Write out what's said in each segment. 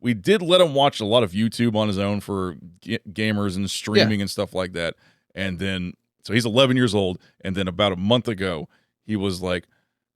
we did let him watch a lot of YouTube on his own for gamers and streaming and stuff like that. And then, so he's 11 years old. And then about a month ago, he was like,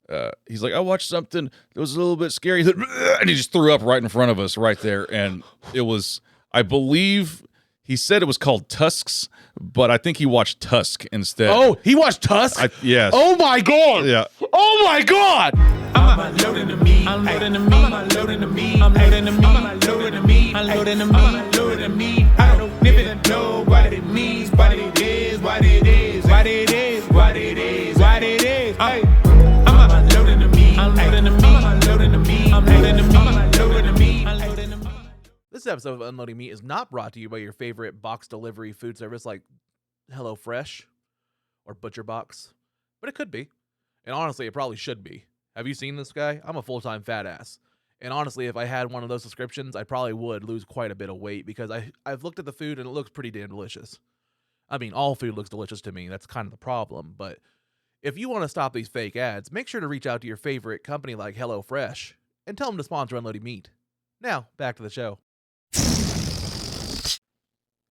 I watched something that was a little bit scary. And he just threw up right in front of us right there. And it was, I believe he said it was called Tusks, but I think he watched Tusk instead. Oh, he watched Tusk? Yes. Oh my God. Yeah. Oh my God. I'm unloading the meat. I'm loading the meat. I'm unloading the meat. I'm loading the meat. I'm unloading the meat. I'm loading the meat. I'm unloading the meat. I don't even know what it means, what it is, what it is, what it is, what it is, what it is. Hey, I'm unloading the meat. I'm loading the meat. I'm unloading the meat. I'm loading the meat. I'm unloading the meat. I'm loading the meat. This episode of Unloading Meat is not brought to you by your favorite box delivery food service like HelloFresh or ButcherBox, but it could be. And honestly, it probably should be. Have you seen this guy? I'm a full-time fat ass. And honestly, if I had one of those subscriptions, I probably would lose quite a bit of weight because I've looked at the food and it looks pretty damn delicious. I mean, all food looks delicious to me. That's kind of the problem. But if you want to stop these fake ads, make sure to reach out to your favorite company like HelloFresh and tell them to sponsor Unloading Meat. Now, back to the show.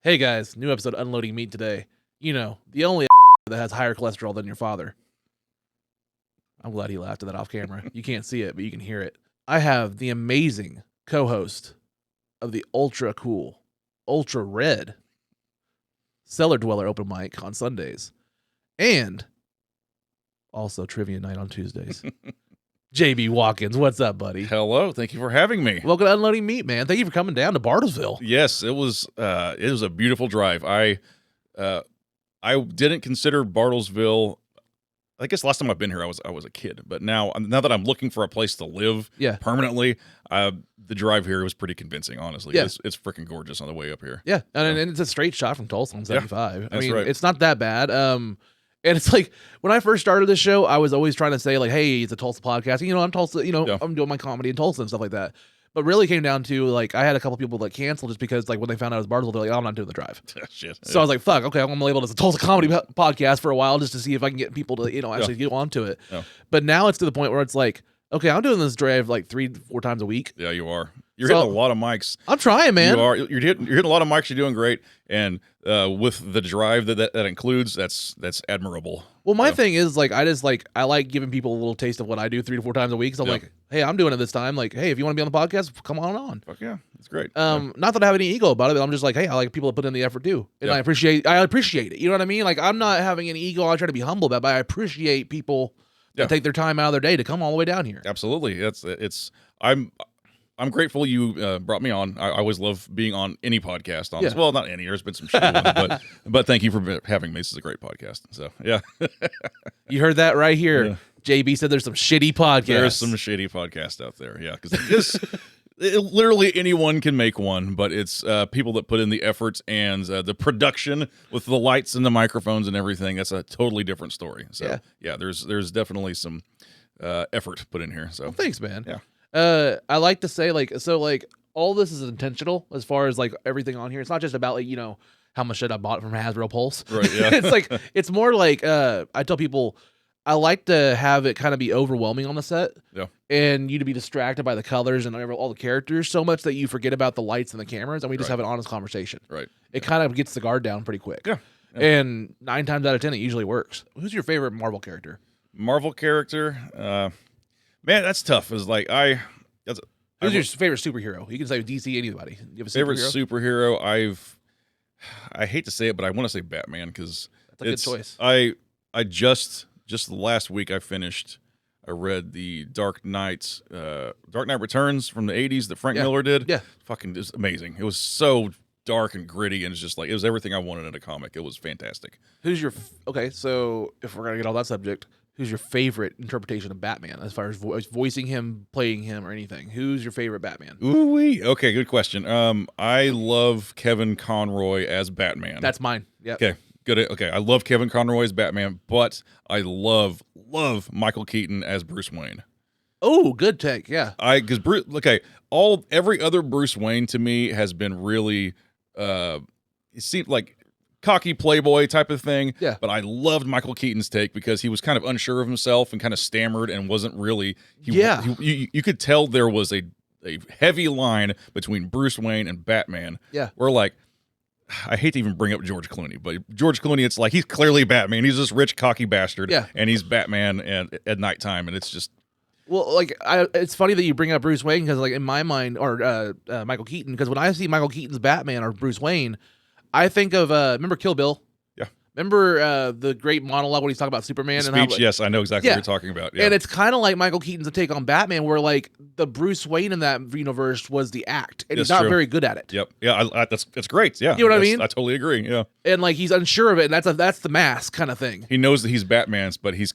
Hey guys, new episode of Unloading Meat today. You know, the only that has higher cholesterol than your father. I'm glad he laughed at that off camera. You can't see it, but you can hear it. I have the amazing co-host of the ultra cool, ultra red Cellar Dweller open mic on Sundays, and also trivia night on Tuesdays. JB Watkins, what's up, buddy? Hello, thank you for having me. Welcome to Unloading Meat, man. Thank you for coming down to Bartlesville. Yes, it was a beautiful drive. I didn't consider Bartlesville. I guess last time I've been here, I was a kid, but now that I'm looking for a place to live permanently, the drive here was pretty convincing. Honestly, it's freaking gorgeous on the way up here. Yeah, and it's a straight shot from Tulsa on 75. Yeah, I mean, right. It's not that bad. And it's like when I first started this show, I was always trying to say like, "Hey, it's a Tulsa podcast." You know, I'm Tulsa. You know, I'm doing my comedy in Tulsa and stuff like that. But really came down to like I had a couple people that canceled just because like when they found out it was Bartlesville, they're like, "Oh, I'm not doing the drive." Shit. So I was like, "Fuck, okay, I'm gonna label it as a Tulsa comedy podcast for a while just to see if I can get people to actually get onto it." Yeah. But now it's to the point where it's like, okay, I'm doing this drive like 3-4 times a week. Yeah, you are. You're hitting a lot of mics. I'm trying, man. You're hitting a lot of mics. You're doing great, and with the drive that includes, that's admirable. Well, my thing is like I like giving people a little taste of what I do 3 to 4 times a week. So I'm like, hey, I'm doing it this time. Like, hey, if you want to be on the podcast, come on. Fuck yeah, it's great. Not that I have any ego about it, but I'm just like, hey, I like people that put in the effort too, and I appreciate it. You know what I mean? Like, I'm not having any ego. I try to be humble about it, but I appreciate people that take their time out of their day to come all the way down here. Absolutely, I'm grateful you brought me on. I always love being on any podcast. On this. Well, not any. There's been some shitty ones, but thank you for having me. This is a great podcast. So yeah, you heard that right here. Yeah. JB said there's some shitty podcasts. There's some shitty podcasts out there. Yeah, because literally anyone can make one, but it's people that put in the effort and the production with the lights and the microphones and everything. That's a totally different story. So yeah there's definitely some effort put in here. So thanks, man. Yeah. I like to say like all this is intentional as far as like everything on here. It's not just about like, you know, how much shit I bought from Hasbro Pulse. Right. Yeah. It's like it's more like I tell people I like to have it kind of be overwhelming on the set. Yeah. And you to be distracted by the colors and all the characters so much that you forget about the lights and the cameras and we just have an honest conversation. Right. It kind of gets the guard down pretty quick. Yeah. And 9 times out of 10 it usually works. Who's your favorite Marvel character? Marvel character? Man, that's tough. It's like who's your favorite superhero? You can say DC, anybody. You have a favorite superhero? I hate to say it, but I want to say Batman because that's a good choice. I just last week I read the Dark Knight Returns from the 80s that Frank Miller did. Yeah, fucking it was amazing. It was so dark and gritty, and it's just like it was everything I wanted in a comic. It was fantastic. Who's your okay? So if we're gonna get all that subject. Who's your favorite interpretation of Batman as far as voicing him, playing him, or anything? Who's your favorite Batman? Ooh-wee. Okay, good question. I love Kevin Conroy as Batman. That's mine. Yeah. Okay, good. Okay, I love Kevin Conroy as Batman, but I love Michael Keaton as Bruce Wayne. Oh, good take. Yeah. Because every other Bruce Wayne to me has been really, it seemed like cocky playboy type of thing. Yeah. But I loved Michael Keaton's take because he was kind of unsure of himself and kind of stammered and wasn't really. You could tell there was a a heavy line between Bruce Wayne and Batman. Yeah. Where like, I hate to even bring up George Clooney, but George Clooney, it's like he's clearly Batman. He's this rich, cocky bastard. Yeah. And he's Batman at nighttime, and it's just. Well, like, it's funny that you bring up Bruce Wayne because, like, in my mind, or Michael Keaton, because when I see Michael Keaton's Batman or Bruce Wayne, I think of, remember Kill Bill? Yeah. Remember the great monologue when he's talking about Superman? The and speech, how, yes, I know exactly what you're talking about. Yeah. And it's kind of like Michael Keaton's take on Batman, where, like, the Bruce Wayne in that universe was the act, and he's not very good at it. Yep. Yeah, that's great. Yeah. You know what I mean? I totally agree. Yeah. And, like, he's unsure of it, and that's the mask kind of thing. He knows that he's Batman's, but he's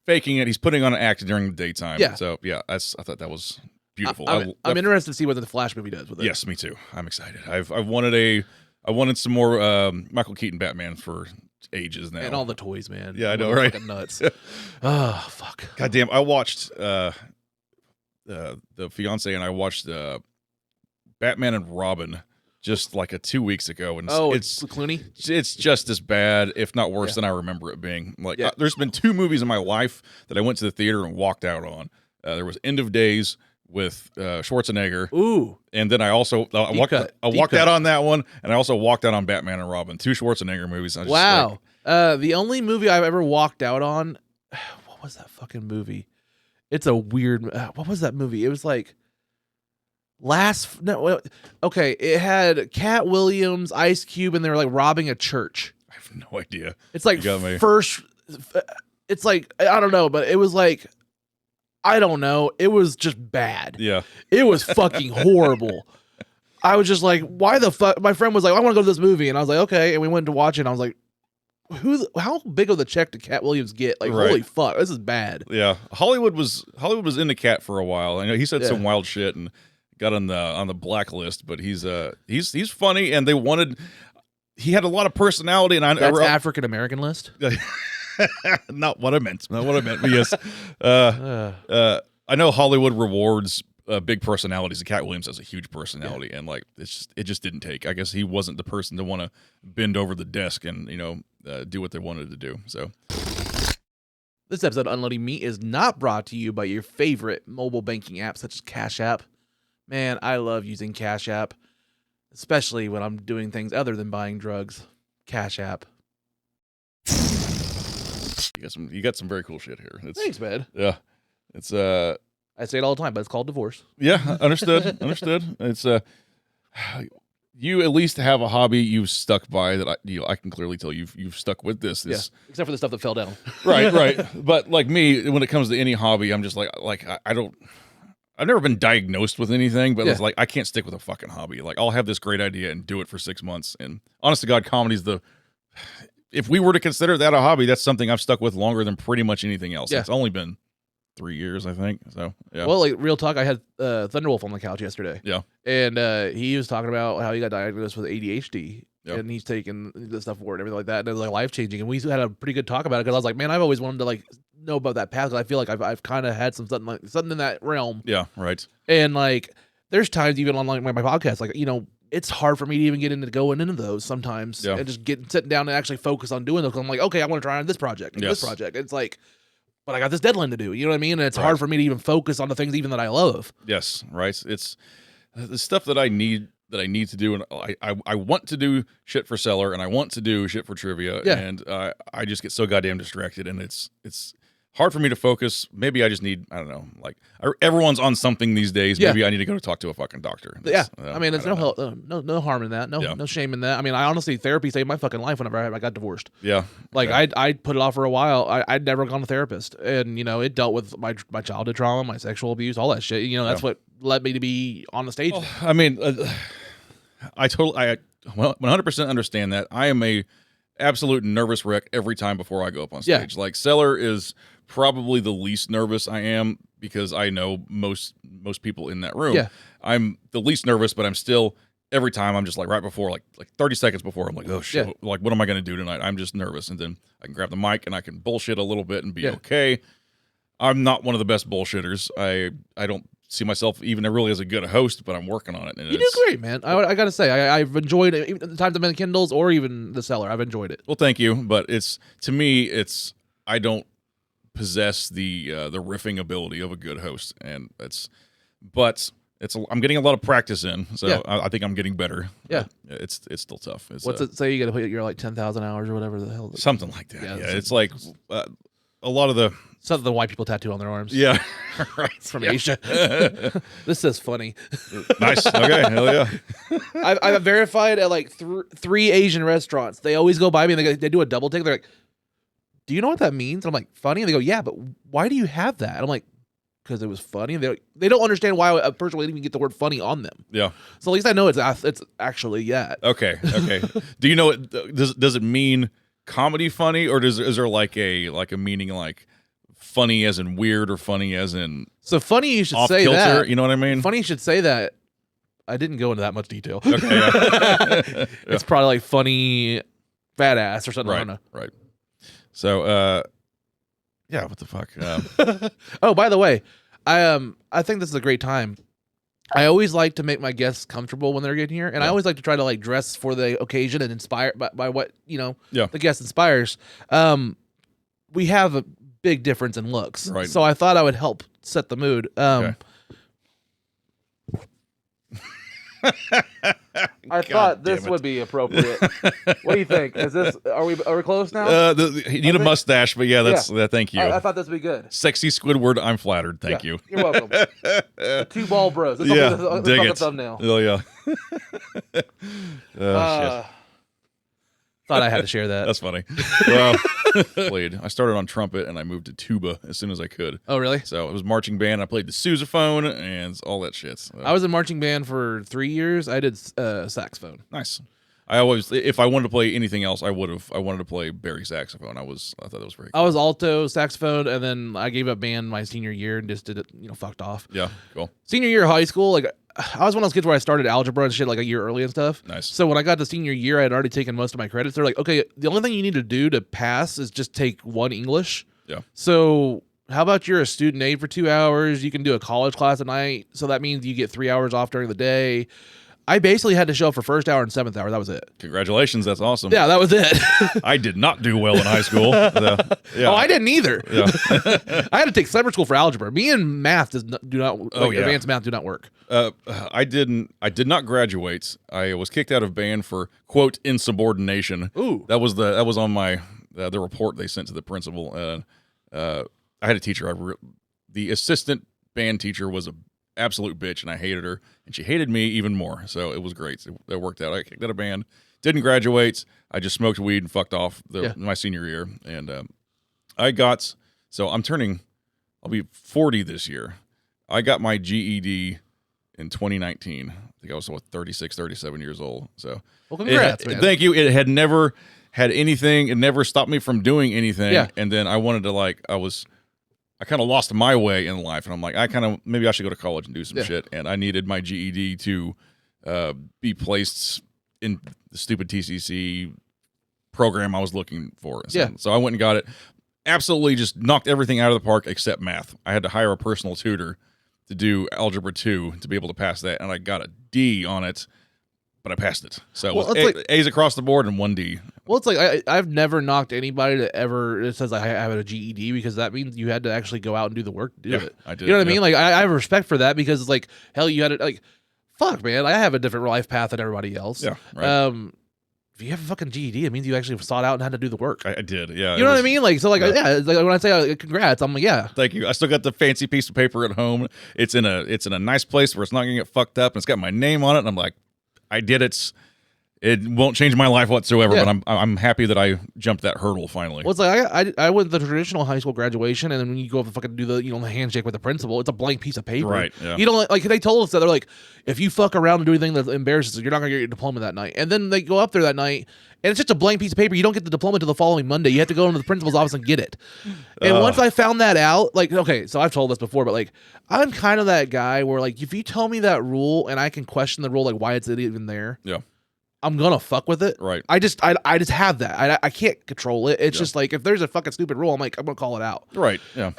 faking it. He's putting on an act during the daytime. Yeah. So yeah, I thought that was beautiful. I'm interested to see what the Flash movie does with it. Yes, me too. I'm excited. I wanted some more Michael Keaton Batman for ages now. And all the toys, man. Yeah, I know, right? Fucking nuts. Oh, fuck. God damn! I watched the fiance and I watched Batman and Robin just like 2 weeks ago, and it's Clooney. It's just as bad, if not worse, than I remember it being. Like, there's been 2 movies in my life that I went to the theater and walked out on. There was End of Days with Schwarzenegger. Ooh, and then I walked out on that one, and I also walked out on Batman and Robin, 2 Schwarzenegger movies. Wow. The only movie I've ever walked out on, what was that fucking movie? It's a weird. What was that movie? It was like. It had Cat Williams, Ice Cube, and they were like robbing a church. I have no idea. It's like it's like, I don't know, but it was like, I don't know. It was just bad. Yeah. It was fucking horrible. I was just like, why the fuck? My friend was like, I want to go to this movie. And I was like, okay. And we went to watch it. And I was like, how big of the check did Cat Williams get? Like, holy fuck, this is bad. Yeah. Hollywood was into Cat for a while. I know he said some wild shit and got on the blacklist, but he's funny, and he had a lot of personality, and that's African American list. Not what I meant. But yes, I know Hollywood rewards big personalities. And Cat Williams has a huge personality, and like it just didn't take. I guess he wasn't the person to want to bend over the desk and do what they wanted to do. So. This episode of Unloading Meat is not brought to you by your favorite mobile banking app such as Cash App. Man, I love using Cash App, especially when I'm doing things other than buying drugs. Cash App. You got some very cool shit here. Thanks, man. Yeah, it's I say it all the time, but it's called divorce. Yeah, understood. It's you at least have a hobby you've stuck by that I can clearly tell you've stuck with this. Yeah, except for the stuff that fell down. Right. But like me, when it comes to any hobby, I'm just like I don't. I've never been diagnosed with anything, but it's like I can't stick with a fucking hobby. Like I'll have this great idea and do it for 6 months. And honest to God, comedy's if we were to consider that a hobby, that's something I've stuck with longer than pretty much anything else. Yeah. It's only been 3 years, I think. So yeah. Well, like real talk, I had Thunderwolf on the couch yesterday. Yeah. And he was talking about how he got diagnosed with ADHD. Yep. And he's taking the stuff for it and everything like that. And it was like life changing. And we had a pretty good talk about it because I was like, man, I've always wanted to like know about that path because I feel like I've kind of had something in that realm. Yeah, right. And like, there's times even on like my podcast, like it's hard for me to even get into going into those sometimes and just sitting down and actually focus on doing those. I'm like, okay, I want to try on this project, and this project. It's like, but I got this deadline to do. You know what I mean? And it's hard for me to even focus on the things even that I love. Yes, right. It's the stuff that I need to do, and I want to do shit for Seller, and I want to do shit for Trivia, and I just get so goddamn distracted, and it's hard for me to focus. Maybe I just need, I don't know, like everyone's on something these days. Maybe I need to go talk to a fucking doctor. I mean, there's no harm in that. No shame in that. I mean, I honestly, therapy saved my fucking life whenever I got divorced. Yeah. Like I put it off for a while. I'd never gone to a therapist, and it dealt with my childhood trauma, my sexual abuse, all that shit. That's what led me to be on the stage. I mean, I 100% understand that. I am a absolute nervous wreck every time before I go up on stage. Like Seller is probably the least nervous I am because I know most people in that room. I'm the least nervous, but I'm still every time I'm just like right before like 30 seconds before I'm like, oh shit, like what am I going to do tonight? I'm just nervous, and then I can grab the mic and I can bullshit a little bit and be okay. I'm not one of the best bullshitters. I don't see myself even really as a good host, but I'm working on it. And you do great, man. I gotta say, I've enjoyed it. Even the times I've been in Kindles or even the Cellar, I've enjoyed it. Well, thank you, but to me, I don't possess the riffing ability of a good host, and but I'm getting a lot of practice in, so Yeah. I think I'm getting better. Yeah. But it's still tough. What's it say? You got to put your like 10,000 hours or whatever the hell. Something like that. Yeah, Yeah, it's like a lot of the Something the white people tattoo on their arms. yeah, right From Asia. This says funny. Nice. Okay, hell yeah. I've verified at like 3 Asian restaurants. They always go by me and they do a double take. They're like, "Do you know what that means?" And I'm like, "Funny." And they go, "Yeah, but why do you have that?" And I'm like, "Because it was funny." And they don't understand why a person would even get the word "funny" on them. Yeah. So at least I know it's actually that. Okay. Do you know it? Does it mean comedy funny, or is there like a meaning like funny as in weird or funny as in So funny you should off say kilter? that. You know what I mean? Funny you should say that. I didn't go into that much detail. Okay. Yeah. It's probably like funny fat ass or something. I don't know. Right. So, yeah. What the fuck? Oh, by the way, I think this is a great time. I always like to make my guests comfortable when they're getting here, and I always like to try to like dress for the occasion and inspire by what the guest inspires. We have a big difference in looks, Right. so I thought I would help set the mood. Okay. I thought this would be appropriate. What do you think? Is this? Are we close now? You need a mustache, but yeah, that's thank you. I thought this would be good. Sexy Squidward, I'm flattered. Thank you. You're welcome. The 2 ball bros. This Yeah, is dig on the it. thumbnail. Oh yeah. Shit. Thought I had to share that. That's funny. Well, I started on trumpet and I moved to tuba as soon as I could. Oh, really? So it was marching band. I played the sousaphone and all that shit. So. I was in marching band for 3 years. I did saxophone. Nice. I always, if I wanted to play anything else, I wanted to play Barry saxophone. I thought that was very cool. I was alto saxophone, and then I gave up band my senior year and just did it, fucked off. Yeah, cool. Senior year of high school, like I was one of those kids where I started algebra and shit like a year early and stuff. Nice. So when I got to senior year, I had already taken most of my credits. They're like, okay, the only thing you need to do to pass is just take 1 English. Yeah. So how about you're a student aide for 2 hours? You can do a college class at night. So that means you get 3 hours off during the day. I basically had to show up for first hour and 7th hour. That was it. Congratulations. That's awesome. Yeah, that was it. I did not do well in high school. So, yeah. Oh, I didn't either. Yeah. I had to take summer school for algebra. Me and math advanced math do not work. I did not graduate. I was kicked out of band for quote insubordination. Ooh. That was on my the report they sent to the principal. I had a teacher. The assistant band teacher was a absolute bitch, and I hated her, and she hated me even more. So it was great. That worked out. I kicked out of band. Didn't graduate. I just smoked weed and fucked off my senior year, and I'll be 40 this year. I got my GED in 2019. I think I was 36, 37 years old. So, well, congrats, man. Thank you. It had never had anything. It never stopped me from doing anything. Yeah. And then I wanted to I kind of lost my way in life, and I'm like, maybe I should go to college and do some shit. And I needed my GED to be placed in the stupid TCC program I was looking for. So I went and got it. Absolutely just knocked everything out of the park except math. I had to hire a personal tutor to do Algebra 2 to be able to pass that, and I got a D on it, but I passed it. So it was A's across the board and 1 D. Well, it's like I've never knocked anybody that ever says I have a GED, because that means you had to actually go out and do the work to do it. I did. You know what I mean? Like I have respect for that, because it's like, hell, you had to fuck, man. I have a different life path than everybody else. Yeah. Right. If you have a fucking GED, it means you actually sought out and had to do the work. I did. Yeah. You know what I mean? Like, so it's like when I say congrats, I'm like, yeah. Thank you. I still got the fancy piece of paper at home. It's in a nice place where it's not gonna get fucked up, and it's got my name on it. And I'm like, I did it. It won't change my life whatsoever, but I'm happy that I jumped that hurdle finally. Well, it's like I went to the traditional high school graduation, and then when you go up and fucking do the the handshake with the principal, it's a blank piece of paper. Right. Yeah. You don't like they told us that they're like, if you fuck around and do anything that embarrasses you, you're not gonna get your diploma that night. And then they go up there that night, and it's just a blank piece of paper. You don't get the diploma until the following Monday. You have to go into the principal's office and get it. And once I found that out, okay, so I've told this before, but I'm kind of that guy where if you tell me that rule and I can question the rule, why it's even there. Yeah. I'm gonna fuck with it. Right. I just have that. I can't control it. It's just if there's a fucking stupid rule, I'm gonna call it out. Right. Yeah.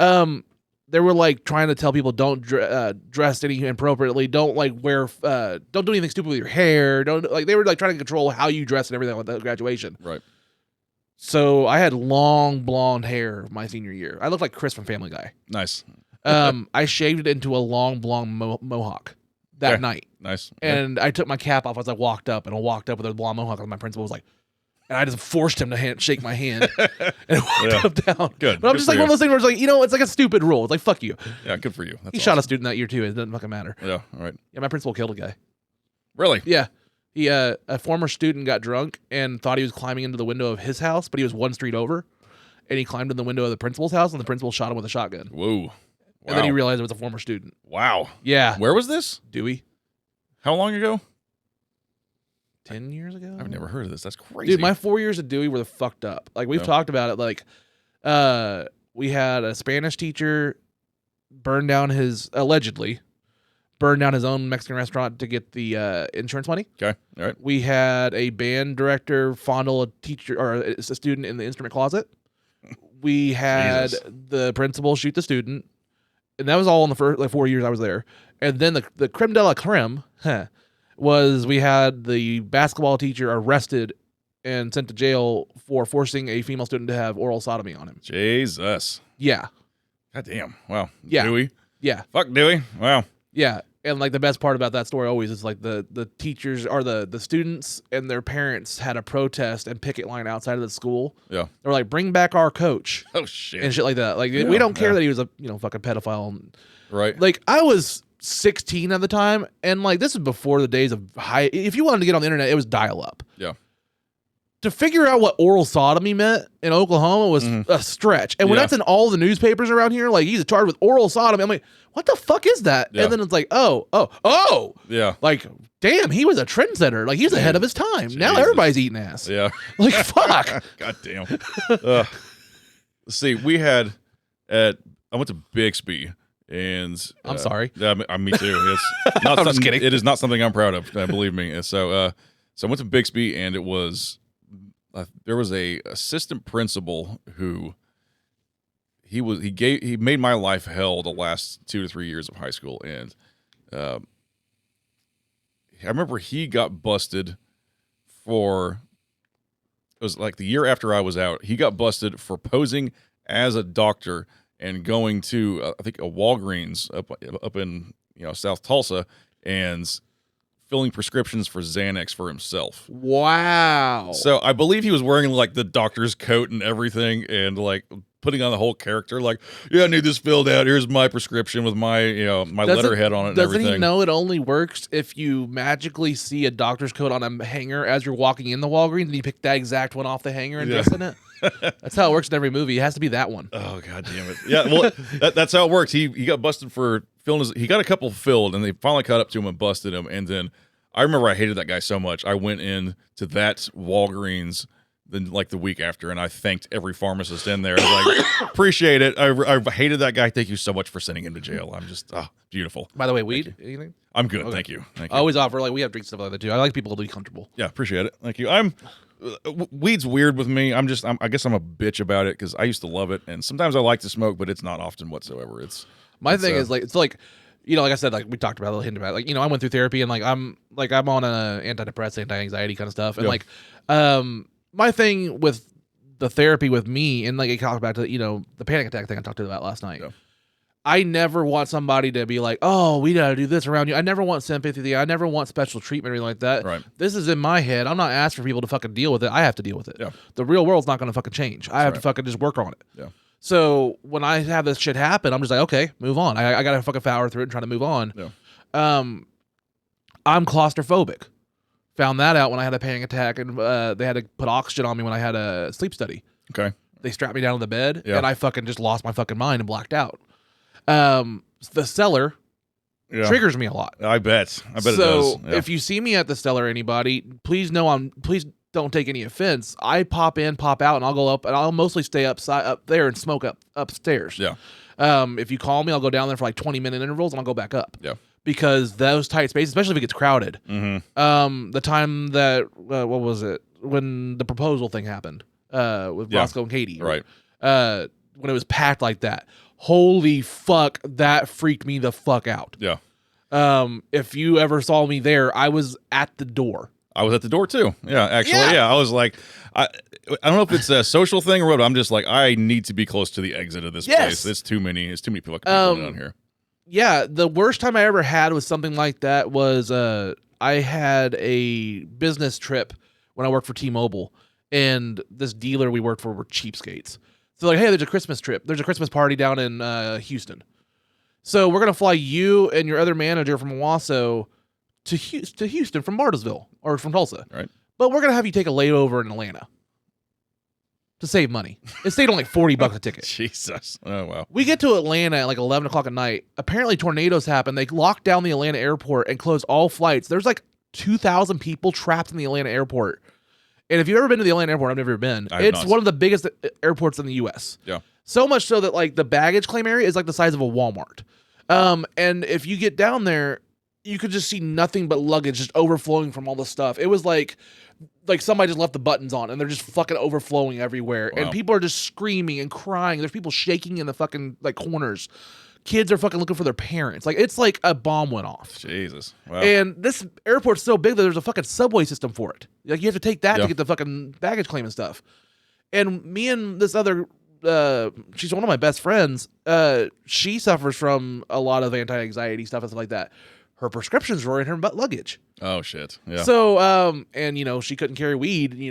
They were trying to tell people don't dress any inappropriately. Don't wear. Don't do anything stupid with your hair. Don't they were trying to control how you dress and everything with the graduation. Right. So I had long blonde hair my senior year. I looked like Chris from Family Guy. Nice. I shaved it into a long blonde mohawk that night. Nice. And I took my cap off as I walked up, and I walked up with a blonde mohawk, and my principal was like, and I just forced him to shake my hand and walked up down. Good. But I'm just like one of those things where it's like, it's like a stupid rule. It's like, fuck you. Yeah, good for you. That's he shot a student that year too. It doesn't fucking matter. Yeah, all right. Yeah, my principal killed a guy. Really? Yeah. He a former student got drunk and thought he was climbing into the window of his house, but he was one street over. And he climbed in the window of the principal's house, and the principal shot him with a shotgun. Whoa. Wow. And then he realized it was a former student. Wow. Yeah. Where was this? Dewey. How long ago? 10 years ago? I've never heard of this. That's crazy. Dude, my 4 years at Dewey were fucked up. Like, we've talked about it. Like, we had a Spanish teacher allegedly burned down his own Mexican restaurant to get the insurance money. Okay. All right. We had a band director fondle a teacher or a student in the instrument closet. We had the principal shoot the student. And that was all in the first 4 years I was there. And then the creme de la creme was we had the basketball teacher arrested and sent to jail for forcing a female student to have oral sodomy on him. Jesus. Yeah. God damn. Wow. Yeah. Dewey. Yeah. Fuck Dewey. Wow. Yeah. And like the best part about that story always is like the teachers or the students and their parents had a protest and picket line outside of the school. Yeah. They were like, bring back our coach. Oh shit. And shit like that. Like we don't care that he was a fucking pedophile. Right. Like I was 16 at the time, and like this is before the days of high. If you wanted to get on the internet, it was dial up. Yeah. To figure out what oral sodomy meant in Oklahoma was a stretch. And when that's in all the newspapers around here, like he's charged with oral sodomy, I'm like, what the fuck is that? Yeah. And then it's like, oh. Yeah. Like, damn, he was a trendsetter. Like he's ahead of his time. Jesus. Now everybody's eating ass. Yeah. Like, fuck. God damn. Let's see, I went to Bixby. And I'm sorry. Yeah, me too. It's not I'm just kidding. It is not something I'm proud of. Believe me. And so I went to Bixby, and it was there was a assistant principal who he made my life hell the last 2 to 3 years of high school, and I remember he got busted for. It was like the year after I was out. He got busted for posing as a doctor and going to I think a Walgreens up in South Tulsa and filling prescriptions for Xanax for himself. Wow. So I believe he was wearing like the doctor's coat and everything, and like putting on the whole character. Like, yeah, I need this filled out. Here's my prescription with my my letterhead on it and everything. Doesn't he know it only works if you magically see a doctor's coat on a hanger as you're walking in the Walgreens and you pick that exact one off the hanger and dress in it? That's how it works in every movie. It has to be that one. Oh, God damn it. Yeah, well, that's how it works. He got busted for filling he got a couple filled, and they finally caught up to him and busted him. And then I remember I hated that guy so much. I went in to that Walgreens the week after, and I thanked every pharmacist in there. I was like, appreciate it. I hated that guy. Thank you so much for sending him to jail. I'm just, beautiful. By the way, weed? Anything? I'm good. Okay. Thank you. I always offer, we have drinks stuff like that too. I like people to be comfortable. Yeah, appreciate it. Thank you. Weed's weird with me. I guess I'm a bitch about it because I used to love it, and sometimes I like to smoke, but it's not often whatsoever. My thing is like I said, like we talked about a little hint about it. Like, I went through therapy, and I'm on a antidepressant, anti-anxiety kind of stuff, and my thing with the therapy with me, and like it talked back to the panic attack thing I talked about last night. Yeah. I never want somebody to be like, oh, we gotta do this around you. I never want sympathy. I never want special treatment or anything like that. Right. This is in my head. I'm not asking for people to fucking deal with it. I have to deal with it. Yeah. The real world's not gonna fucking change. I have to fucking just work on it. Yeah. So when I have this shit happen, I'm just like, okay, move on. I gotta fucking power through it and try to move on. Yeah. I'm claustrophobic. Found that out when I had a panic attack, and they had to put oxygen on me when I had a sleep study. Okay. They strapped me down to the bed, and I fucking just lost my fucking mind and blacked out. The cellar triggers me a lot. I bet it does. So if you see me at the cellar, anybody, please don't take any offense. I pop in, pop out, and I'll go up, and I'll mostly stay up there and smoke upstairs. Yeah. If you call me, I'll go down there for like 20-minute intervals, and I'll go back up. Yeah. Because those tight spaces, especially if it gets crowded. Mm-hmm. The time that what was it when the proposal thing happened with Roscoe and Katie, right? When it was packed like that, holy fuck, that freaked me the fuck out. Yeah. If you ever saw me there, I was at the door. I was at the door too. Yeah, actually, yeah. I was like, I don't know if it's a social thing or what. But I'm just like, I need to be close to the exit of this place. It's too many. It's too many people down here. Yeah, the worst time I ever had with something like that was I had a business trip when I worked for T-Mobile, and this dealer we worked for were cheapskates. So like, hey, there's a Christmas trip. There's a Christmas party down in Houston. So we're gonna fly you and your other manager from Owasso to Houston from Bartlesville or from Tulsa. Right. But we're gonna have you take a layover in Atlanta to save money. It stayed on like $40 a ticket. Jesus. Oh wow. We get to Atlanta at like 11 o'clock at night. Apparently tornadoes happen. They locked down the Atlanta airport and closed all flights. There's like 2,000 people trapped in the Atlanta airport. And if you've ever been to the Atlanta airport, I've never been. It's one of the biggest airports in the U.S. Yeah. So much so that like the baggage claim area is like the size of a Walmart. And if you get down there, you could just see nothing but luggage just overflowing from all the stuff. It was like somebody just left the buttons on and they're just fucking overflowing everywhere. Wow. And people are just screaming and crying. There's people shaking in the fucking like corners. Kids are fucking looking for their parents. Like, it's like a bomb went off. Jesus. Wow. And this airport's so big that there's a fucking subway system for it. Like, you have to take that to get the fucking baggage claim and stuff. And me and this other, she's one of my best friends. She suffers from a lot of anti-anxiety stuff and stuff like that. Her prescriptions were in her luggage. Oh, shit. Yeah. So, and, you know, she couldn't carry weed,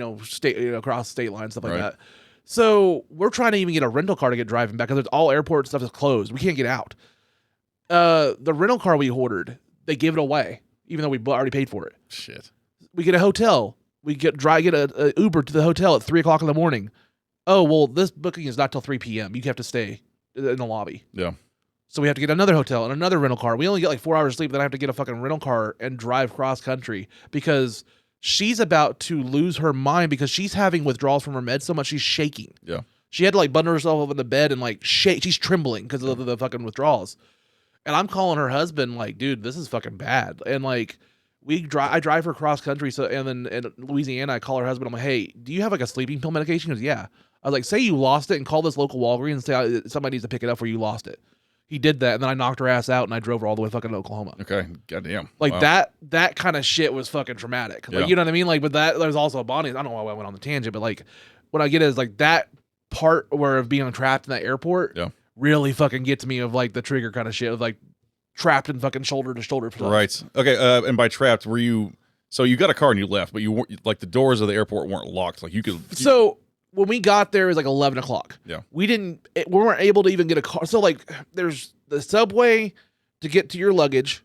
across state lines, stuff like that. So we're trying to even get a rental car to get driving back because all airport stuff is closed. We can't get out. The rental car we ordered, they give it away, even though we already paid for it. Shit. We get a hotel. We get a Uber to the hotel at 3 o'clock in the morning. Oh, well, this booking is not till 3 p.m. You have to stay in the lobby. Yeah. So we have to get another hotel and another rental car. We only get like 4 hours of sleep. Then I have to get a fucking rental car and drive cross country because she's about to lose her mind because she's having withdrawals from her meds so much she's shaking. Yeah. She had to like bundle herself up in the bed and like shake. She's trembling because of the fucking withdrawals. And I'm calling her husband like, dude, this is fucking bad. And like I drive her cross country. So, and then in Louisiana, I call her husband. I'm like, hey, do you have like a sleeping pill medication? He goes, yeah. I was like, say you lost it and call this local Walgreens and say somebody needs to pick it up where you lost it. He did that, and then I knocked her ass out, and I drove her all the way fucking to Oklahoma. Okay, goddamn. Like, that kind of shit was fucking traumatic. Like, you know what I mean? Like, but there's also a bonding. I don't know why I went on the tangent, but like, what I get is like that part where of being trapped in that airport really fucking gets me of like the trigger kind of shit of like trapped in fucking shoulder to shoulder. Right. Okay. And by trapped, were you? So you got a car and you left, but you weren't like the doors of the airport weren't locked. Like you could. So when we got there, it was like 11 o'clock. Yeah. We weren't able to even get a car. So like, there's the subway to get to your luggage.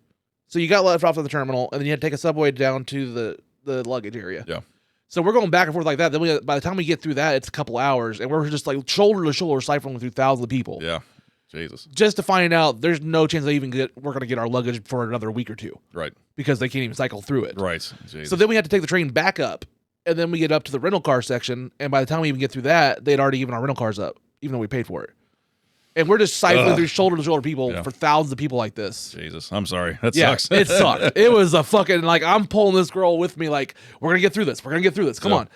So you got left off at the terminal, and then you had to take a subway down to the luggage area. Yeah. So we're going back and forth like that. Then by the time we get through that, it's a couple hours, and we're just like shoulder to shoulder cycling through thousands of people. Yeah. Jesus. Just to find out there's no chance we're going to get our luggage for another week or two. Right. Because they can't even cycle through it. Right. Jesus. So then we had to take the train back up, and then we get up to the rental car section, and by the time we even get through that, they'd already given our rental cars up, even though we paid for it. And we're just cycling through shoulder-to-shoulder people for thousands of people like this. Jesus. I'm sorry. That sucks. It sucked. It was a fucking, like, I'm pulling this girl with me, like, we're going to get through this. We're going to get through this. Come on.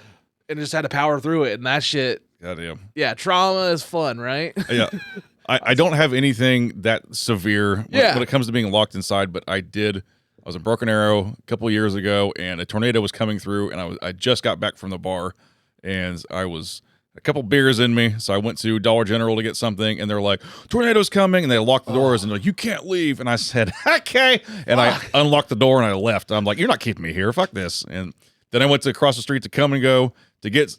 And just had to power through it. And that shit. Goddamn. Yeah, trauma is fun, right? Yeah. I don't have anything that severe when it comes to being locked inside, but I was in Broken Arrow a couple of years ago, and a tornado was coming through, and I just got back from the bar, and I was a couple beers in me, so I went to Dollar General to get something, and they're like, tornado's coming, and they locked the doors, and they're like, you can't leave, and I said, okay, and I unlocked the door, and I left. I'm like, you're not keeping me here, fuck this. And then I went to across the street to Come and Go to get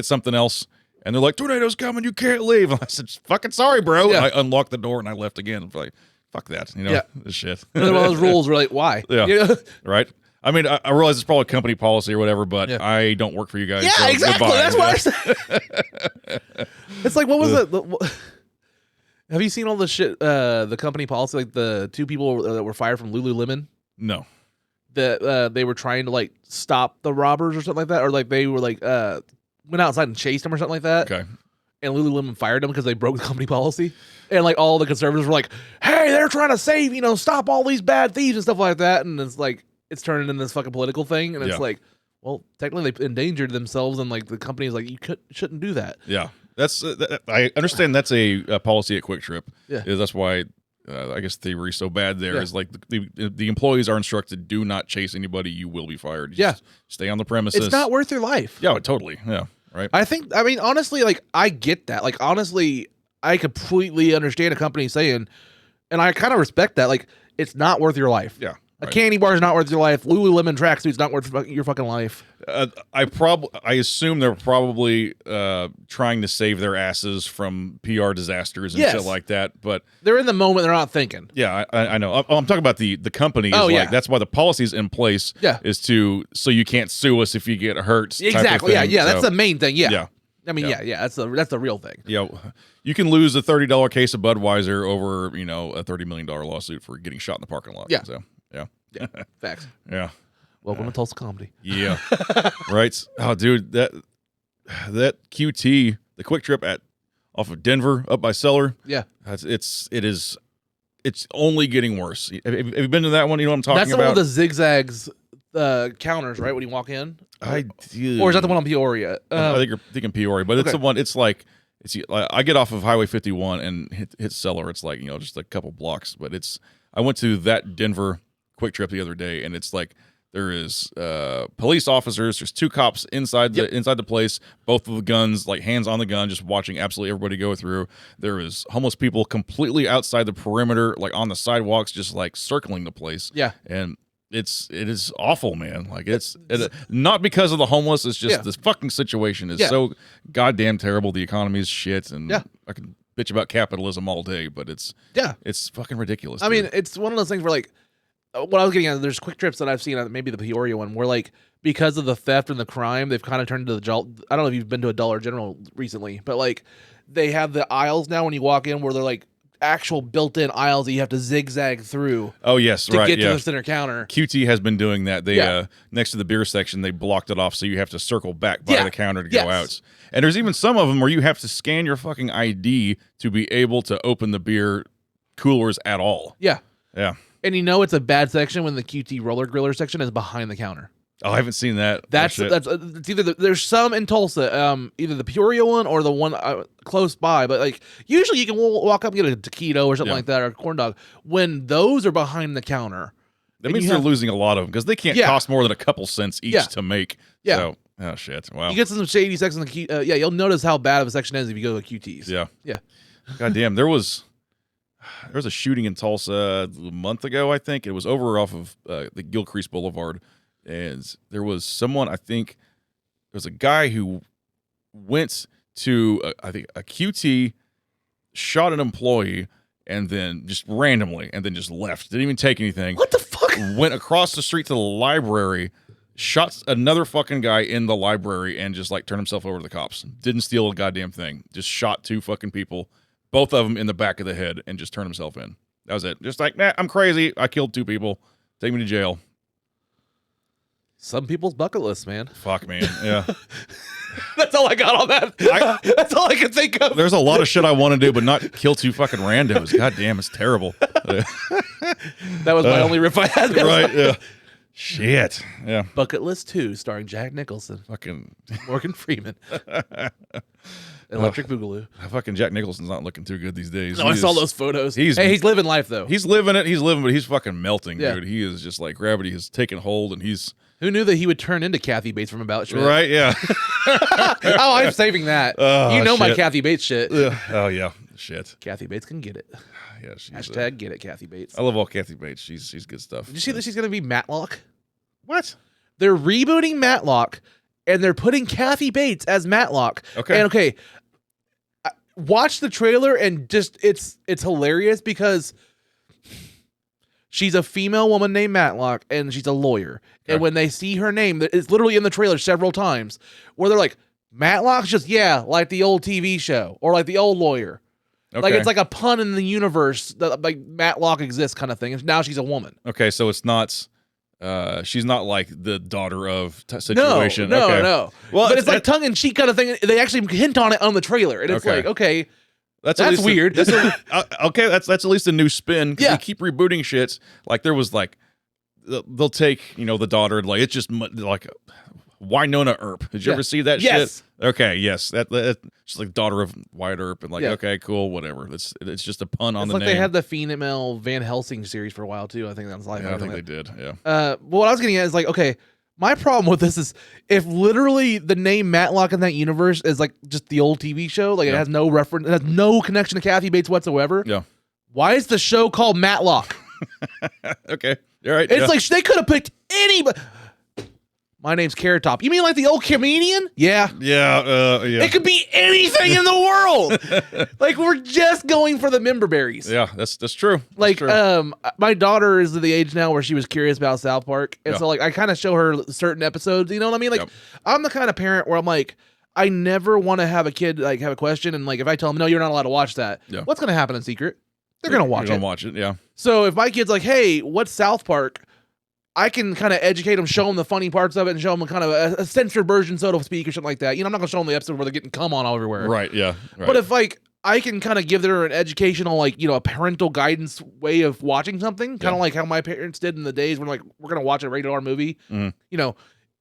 something else, and they're like, tornado's coming, you can't leave. And I said, fucking sorry, bro. Yeah. And I unlocked the door, and I left again. I'm like, fuck that, this shit. Another one of those rules were like, why? Yeah, right? I mean, I realize it's probably a company policy or whatever, but I don't work for you guys. Yeah, so exactly. Goodbye. That's what I said. It's like, what was it? Have you seen all the shit, the company policy, like the two people that were fired from Lululemon? No. That they were trying to, like, stop the robbers or something like that? Or, like, they were, like, went outside and chased them or something like that? Okay. And Lululemon fired them because they broke the company policy. And, like, all the conservatives were like, hey, they're trying to save, stop all these bad thieves and stuff like that. And it's like, it's turning into this fucking political thing. And it's like, well, technically they endangered themselves, and, like, the company is like, you shouldn't do that. Yeah. That's I understand that's a policy at Quick Trip. Yeah. That's why I guess theory so bad there is like the employees are instructed, do not chase anybody. You will be fired. Just stay on the premises. It's not worth your life. Yeah, totally. Yeah. Right. I mean, honestly, like, I get that. Like, honestly, I completely understand a company saying, and I kind of respect that. Like, it's not worth your life. Yeah. A candy bar is not worth your life. Lululemon tracksuit's not worth your fucking life. I assume they're probably trying to save their asses from PR disasters and shit like that. But they're in the moment. They're not thinking. Yeah, I know. I'm talking about the company. That's why the policy's in place. Yeah. Is so you can't sue us if you get hurt. Exactly. Yeah. That's the main thing. Yeah. Yeah. I mean, that's the real thing. Yeah, you can lose a $30 case of Budweiser over a $30 million lawsuit for getting shot in the parking lot. Yeah. So yeah. Facts. Yeah. Welcome to Tulsa Comedy. Yeah. Right. Oh, dude, that QT, the quick trip off of Denver up by Cellar. Yeah. It's only getting worse. Have you been to that one? You know what I'm talking about? That's the one with the zigzags counters, right? When you walk in. I do. Or is that the one on Peoria? I think you're thinking Peoria, but it's the one. It's like I get off of Highway 51 and hit Cellar. It's like just a couple blocks, but I went to that Denver quick trip the other day, and it's like there is police officers. There's 2 cops inside the place, both of the guns, like hands on the gun, just watching absolutely everybody go through. There is homeless people completely outside the perimeter, like on the sidewalks, just like circling the place. Yeah, and it is awful, man. Like it's not because of the homeless. It's just this fucking situation is so goddamn terrible. The economy is shit, and I can bitch about capitalism all day, but it's fucking ridiculous. I mean, it's one of those things where like. What I was getting at, there's quick trips that I've seen, maybe the Peoria one, where like because of the theft and the crime, they've kind of turned into I don't know if you've been to a Dollar General recently, but like they have the aisles now when you walk in where they're like actual built-in aisles that you have to zigzag through. Oh yes, to get to the center counter. QT has been doing that. They next to the beer section, they blocked it off, so you have to circle back by the counter to go out. And there's even some of them where you have to scan your fucking ID to be able to open the beer coolers at all. Yeah. Yeah. And it's a bad section when the QT roller griller section is behind the counter. Oh, I haven't seen that. That's it's either there's some in Tulsa, either the Peoria one or the one close by. But like usually you can walk up and get a taquito or something like that or a corn dog. When those are behind the counter, that means they're losing a lot of them because they can't cost more than a couple cents each to make. Yeah. So, oh shit! Wow. You get some shady sections. You'll notice how bad of a section is if you go to QTs. Yeah. Yeah. God damn, there was a shooting in Tulsa a month ago, I think. It was over off of the Gilcrease Boulevard. And there was someone, I think, there was a guy who went to, I think, a QT, shot an employee, and then just randomly, and then just left. Didn't even take anything. What the fuck? Went across the street to the library, shot another fucking guy in the library, and just, like, turned himself over to the cops. Didn't steal a goddamn thing. Just shot 2 fucking people. Both of them in the back of the head and just turned himself in. That was it. Just like, I'm crazy. I killed 2 people. Take me to jail. Some people's bucket list, man. Fuck, man. Yeah. That's all I got on that. That's all I can think of. There's a lot of shit I want to do, but not kill 2 fucking randos. God damn, it's terrible. That was my only riff I had. Right, yeah. Shit. Yeah. Bucket List 2, starring Jack Nicholson. Fucking Morgan Freeman. Electric Boogaloo. Fucking Jack Nicholson's not looking too good these days. No, I saw those photos. He's living life, though. He's living it. But he's fucking melting, dude. He is just like gravity has taken hold, and he's... Who knew that he would turn into Kathy Bates from About Schmidt? Right, yeah. Oh, I'm saving that. My Kathy Bates shit. Oh, yeah. Shit. Kathy Bates can get it. Yeah, she's Hashtag get it, Kathy Bates. I love all Kathy Bates. She's good stuff. Did you see that she's going to be Matlock? What? They're rebooting Matlock, and they're putting Kathy Bates as Matlock. Okay. And watch the trailer, and just it's hilarious because she's a female woman named Matlock, and she's a lawyer. Okay. And when they see her name, it's literally in the trailer several times, where they're like, Matlock's just, like the old TV show, or like the old lawyer. Okay. Like, it's like a pun in the universe that, like, Matlock exists kind of thing. And now she's a woman. Okay, so it's not... she's not like the daughter of situation. No. Well, but it's like tongue-in-cheek kind of thing. They actually hint on it on the trailer. And it's like, okay... That's weird. Okay, that's at least a new spin. Yeah, they keep rebooting shits. Like there was like, they'll take the daughter. Like it's just like Winona Earp. Did you ever see that Yes. shit? Okay, yes. That she's like daughter of Wyatt Earp, and like, Yeah. okay, cool, whatever. It's just a pun on It's the like name. they had the female Van Helsing series for a while too. I think that's like I think they did. Yeah. But what I was getting at is like, okay, my problem with this is if literally the name Matlock in that universe is like just the old TV show, like it has no reference, it has no connection to Kathy Bates whatsoever. Yeah. Why is the show called Matlock? Okay. All right. It's like they could have picked anybody. My name's Carrot Top. You mean like the old comedian? Yeah. Yeah. It could be anything in the world. Like we're just going for the member berries. Yeah, that's true. That's Like, true. my daughter is at the age now where she was curious about South Park, and so like I kind of show her certain episodes. You know what I mean? Like, I'm the kind of parent where I'm like, I never want to have a kid like have a question, and like if I tell them no, you're not allowed to watch that. Yeah. What's gonna happen in secret? They're gonna watch You're it. gonna watch it. Yeah. So if my kid's like, hey, what's South Park? I can kind of educate them, show them the funny parts of it, and show them kind of a censored version, so to speak, or something like that. You know, I'm not gonna show them the episode where they're getting cum on all everywhere. Right. Yeah. Right. But if like I can kind of give her an educational, like, you know, a parental guidance way of watching something, kind of like how my parents did in the days when like we're gonna watch a rated R movie, you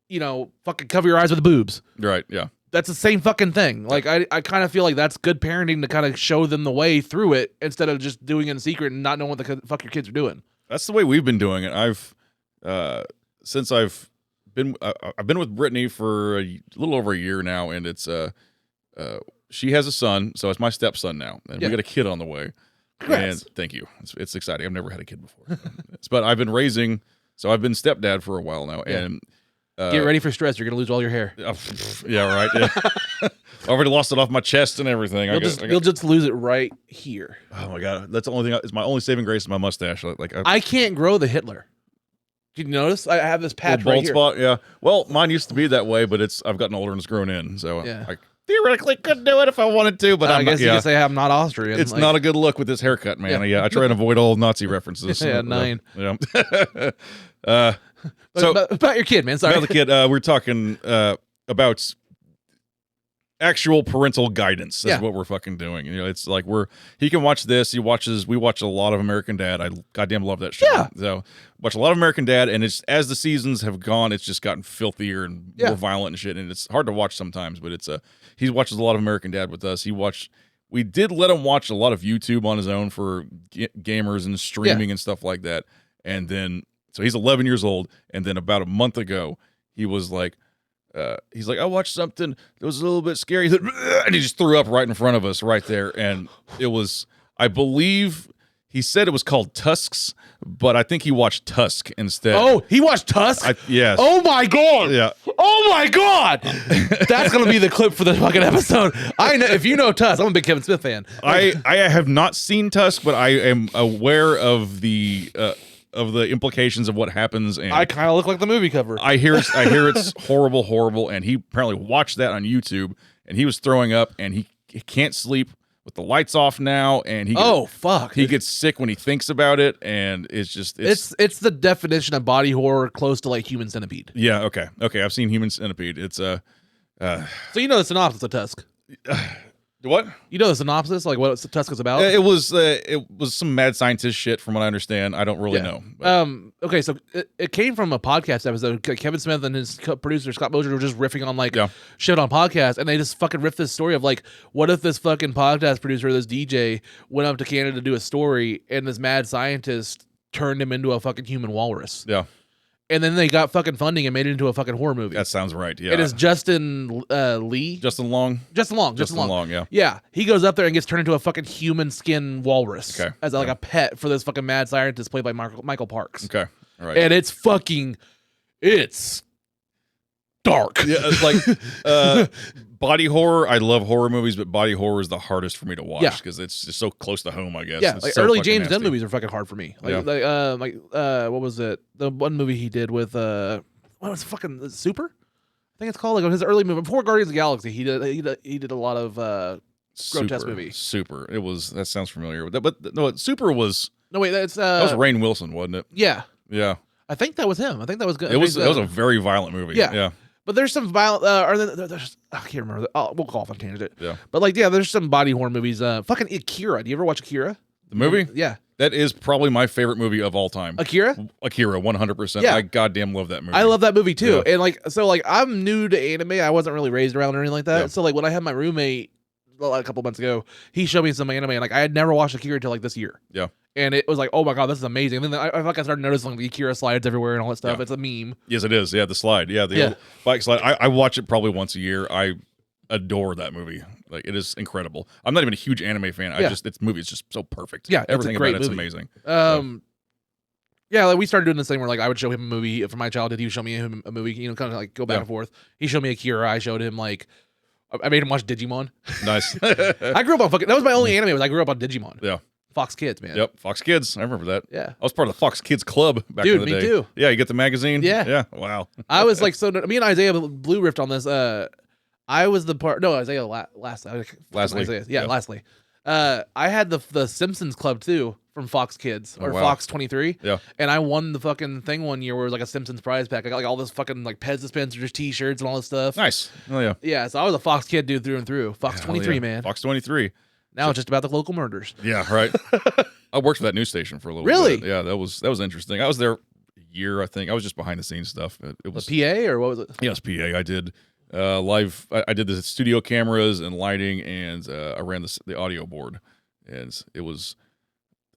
know, fucking cover your eyes with the boobs. Right. Yeah. That's the same fucking thing. Like I kind of feel like that's good parenting to kind of show them the way through it instead of just doing it in secret and not knowing what the fuck your kids are doing. That's the way we've been doing it. Since I've been with Brittany for a little over a year now, and it's she has a son, so it's my stepson now, and we got a kid on the way. Congrats. And thank you. It's exciting. I've never had a kid before, but I've been raising. So I've been stepdad for a while now, and get ready for stress. You're gonna lose all your hair. Yeah, right. Yeah. Already lost it off my chest and everything. You'll just lose it right here. Oh my god, that's the only thing. It's my only saving grace is my mustache. Like I can't grow the Hitler. Did you notice? I have this patch right bald here. spot. Yeah. Well, mine used to be that way, but I've gotten older and it's grown in. So I theoretically could do it if I wanted to, but I guess you could say I'm not Austrian. It's not a good look with this haircut, man. Yeah, I try and avoid all Nazi references. Yeah, 9. Yeah. So about your kid, man. Sorry. About the kid, we're talking about actual parental guidance. That's what we're fucking doing. You know, it's like he can watch this. We watch a lot of American Dad. I goddamn love that show. Yeah. So watch a lot of American Dad, and it's as the seasons have gone, it's just gotten filthier and more violent and shit. And it's hard to watch sometimes, but he watches a lot of American Dad with us. We did let him watch a lot of YouTube on his own for gamers and streaming and stuff like that. And then, so he's 11 years old. And then about a month ago, he was like, I watched something that was a little bit scary. And he just threw up right in front of us right there. And it was, I believe he said it was called Tusks, but I think he watched Tusk instead. Oh, he watched Tusk? Yes. Oh my God. Yeah. Oh my God. That's going to be the clip for the fucking episode. I know. If you know Tusk, I'm a big Kevin Smith fan. I have not seen Tusk, but I am aware of the implications of what happens, and I kind of look like the movie cover. I hear it's horrible, and he apparently watched that on YouTube, and he was throwing up, and he can't sleep with the lights off now, and he gets sick when he thinks about it, and it's the definition of body horror close to like Human Centipede. Yeah, okay, I've seen Human Centipede. It's so you know the synopsis of Tusk. What? You know the synopsis, like what Tusk is about? It was some mad scientist shit, from what I understand. I don't really know. But. Okay, so it came from a podcast episode. Kevin Smith and his producer Scott Mosier were just riffing on like shit on podcasts, and they just fucking riffed this story of like, what if this fucking podcast producer, this DJ, went up to Canada to do a story, and this mad scientist turned him into a fucking human walrus. Yeah. And then they got fucking funding and made it into a fucking horror movie. That sounds right. Yeah. It is Justin Lee. Justin Long. Justin Long. Yeah. Yeah. He goes up there and gets turned into a fucking human skin walrus as like a pet for this fucking mad scientist played by Michael Parks. Okay. All right. And it's dark. Yeah. It's like body horror. I love horror movies, but body horror is the hardest for me to watch because it's just so close to home, I guess. Yeah. It's like so early fucking James nasty. Gunn movies are fucking hard for me. What was it? The one movie he did with what was it, fucking Super? I think it's called like his early movie before Guardians of the Galaxy. He did a lot of grotesque movies. Super. That sounds familiar. But no, Super was. No wait, that was Rainn Wilson, wasn't it? Yeah. Yeah. I think that was him. I think that was good. It was a very violent movie. Yeah. But there's some violent, I can't remember. We'll call off on tangent. Yeah. But like, there's some body horror movies. Fucking Akira. Do you ever watch Akira? The movie? Yeah. That is probably my favorite movie of all time. Akira, 100%. Yeah. I goddamn love that movie. I love that movie too. Yeah. And like, so like, I'm new to anime. I wasn't really raised around or anything like that. Yeah. So like, when I had my roommate a couple months ago, he showed me some anime, and like, I had never watched Akira until like this year. Yeah. And it was like, oh my god, this is amazing. And then I like I started noticing like the Akira slides everywhere and all that stuff. Yeah. It's a meme. Yes, it is. Yeah, the slide. Yeah, the old bike slide. I watch it probably once a year. I adore that movie. Like, it is incredible. I'm not even a huge anime fan. This movie is just so perfect. Yeah, everything it's a great about it's movie. amazing. Yeah, like we started doing this thing where like I would show him a movie from my childhood. He would show me a movie. You know, kind of like go back and forth. He showed me Akira. I showed him like I made him watch Digimon. Nice. I grew up on fucking. That was my only anime. I grew up on Digimon. Yeah. Fox Kids, man. Yep, Fox Kids. I remember that. Yeah. I was part of the Fox Kids Club back in the day. Dude, me too. Yeah, you get the magazine? Yeah. Yeah, wow. I was like, so me and Isaiah blue riffed on this. I was the part. No, Isaiah lastly. Isaiah. Yeah, lastly. I had the Simpsons Club too from Fox Kids or Fox 23. Yeah. And I won the fucking thing one year where it was like a Simpsons prize pack. I got like all this fucking like Pez dispensers, t-shirts, and all this stuff. Nice. Oh, yeah. Yeah, so I was a Fox kid dude through and through. Fox 23, man. Fox 23. Now it's just about the local murders. Yeah, right. I worked for that news station for a little Really? bit. Yeah, that was interesting. I was there a year, I think. I was just behind the scenes stuff. It was The PA or what was it? Yes, PA. I did live. I did the studio cameras and lighting, and I ran the audio board. And it was.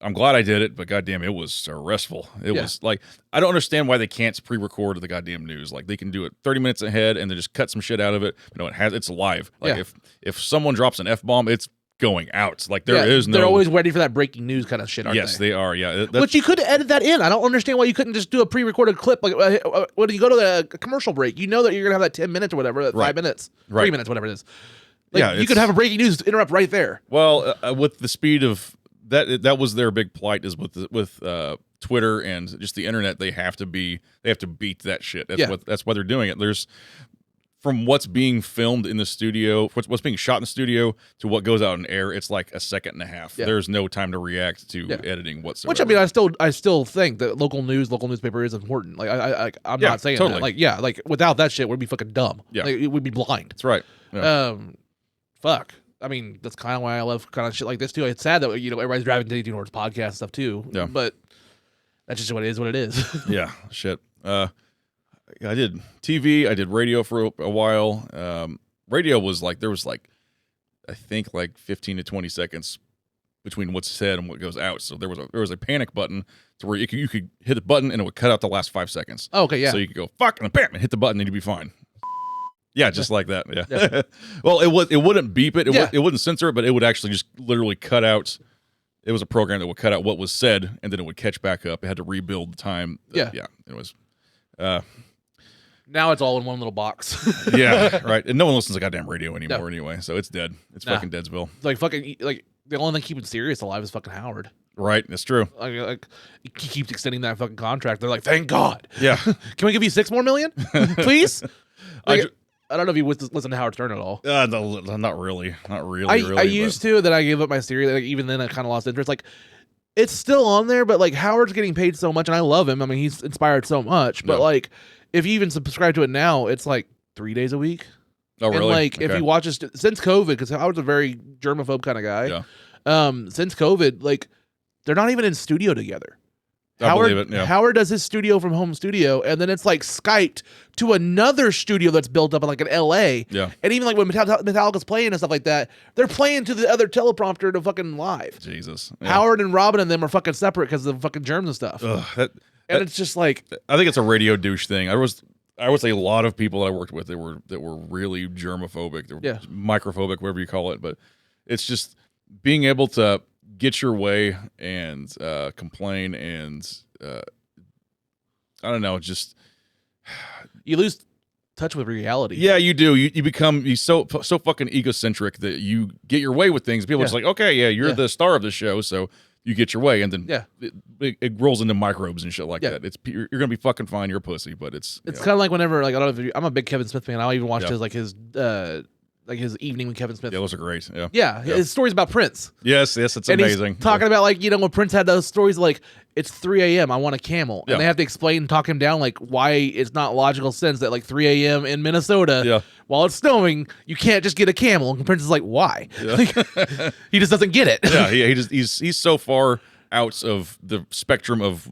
I'm glad I did it, but goddamn, it was stressful. It was like, I don't understand why they can't pre-record the goddamn news. Like, they can do it 30 minutes ahead and then just cut some shit out of it. No, it's live. Like, if someone drops an F-bomb, it's going out. Like, there is no. They're always ready for that breaking news kind of shit, aren't they? Yes, they are. Yeah, but you could edit that in. I don't understand why you couldn't just do a pre-recorded clip. Like, when you go to the commercial break, you know that you're gonna have that 10 minutes or whatever, that 5 minutes, 3 minutes, whatever it is. Like, you could have a breaking news interrupt right there. Well, with the speed of that was their big plight, is with Twitter and just the internet. They have to beat that shit. That's why they're doing it. There's, from what's being filmed in the studio, what's being shot in the studio, to what goes out in air, it's like a second and a half. There's no time to react to editing whatsoever. Which, I mean, I still think that local newspaper is important. Like, I'm not saying totally. that. Like without that shit, we'd be fucking dumb. Yeah, like, we'd be blind. That's right. Yeah. Fuck. I mean, that's kind of why I love kind of shit like this too. It's sad that everybody's driving towards podcast and stuff too. Yeah. But that's just what it is. Yeah. Shit. I did TV. I did radio for a while. Radio was like, there was like, I think like 15 to 20 seconds between what's said and what goes out. So there was a panic button to where you could hit the button and it would cut out the last 5 seconds. Oh, okay, yeah. So you could go fuck and bam and hit the button and you'd be fine. Yeah, just like that. Yeah. Well, it wouldn't beep it. It wouldn't censor it, but it would actually just literally cut out. It was a program that would cut out what was said, and then it would catch back up. It had to rebuild the time. Yeah. It was. Now it's all in one little box. Yeah, right. And no one listens to goddamn radio anymore anyway, so it's dead. It's fucking Deadsville. Like the only thing keeping Sirius alive is fucking Howard. Right, that's true. Like he keeps extending that fucking contract. They're like, thank God. Yeah. Can we give you $6 more million, please? I don't know if you listen to Howard Stern at all. No, not really. Not really. I used to. Then I gave up my Sirius. Like, even then, I kind of lost interest. Like, it's still on there, but like Howard's getting paid so much, and I love him. I mean, he's inspired so much. But like, if you even subscribe to it now, it's like 3 days a week. Oh, really? And like, if you watch it since COVID, because Howard's a very germaphobe kind of guy. Yeah. Since COVID, like, they're not even in studio together. I believe it. Yeah. Howard does his studio from home studio, and then it's like Skyped to another studio that's built up in like in LA. Yeah. And even like when Metallica's playing and stuff like that, they're playing to the other teleprompter to fucking live. Jesus. Yeah. Howard and Robin and them are fucking separate because of the fucking germs and stuff. And it's just like, I think it's a radio douche thing. I would say a lot of people that I worked with that were really germophobic, microphobic, whatever you call it. But it's just being able to get your way and complain and I don't know, just you lose touch with reality. Yeah, you do. You become so fucking egocentric that you get your way with things. People are just like, okay, you're the star of the show, so you get your way, and then it rolls into microbes and shit like that. You're gonna be fucking fine. You're a pussy, but it's kind of like whenever, like, I don't know if I'm a big Kevin Smith fan. I'll even watch his evening with Kevin Smith. Yeah, those are great. Yeah. His stories about Prince. Yes, it's and amazing. He's talking about, like, when Prince had those stories like, it's 3 a.m. I want a camel. And they have to explain and talk him down, like, why it's not logical sense that, like, 3 a.m. in Minnesota, while it's snowing, you can't just get a camel. And Prince is like, why? Like, he just doesn't get it. Yeah, he's so far out of the spectrum of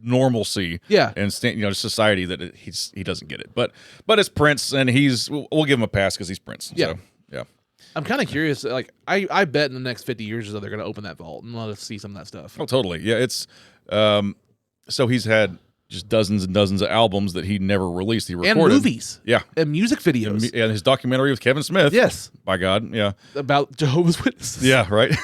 normalcy and society that he doesn't get it. But it's Prince, and we'll give him a pass because he's Prince. Yeah. So, yeah. I'm kind of curious. Like, I bet in the next 50 years or so they're going to open that vault and let us see some of that stuff. Oh, totally. Yeah, it's so he's had just dozens and dozens of albums that he never released. He recorded. And movies. Yeah. And music videos. And his documentary with Kevin Smith. Yes. By God, yeah. About Jehovah's Witnesses. Yeah, right.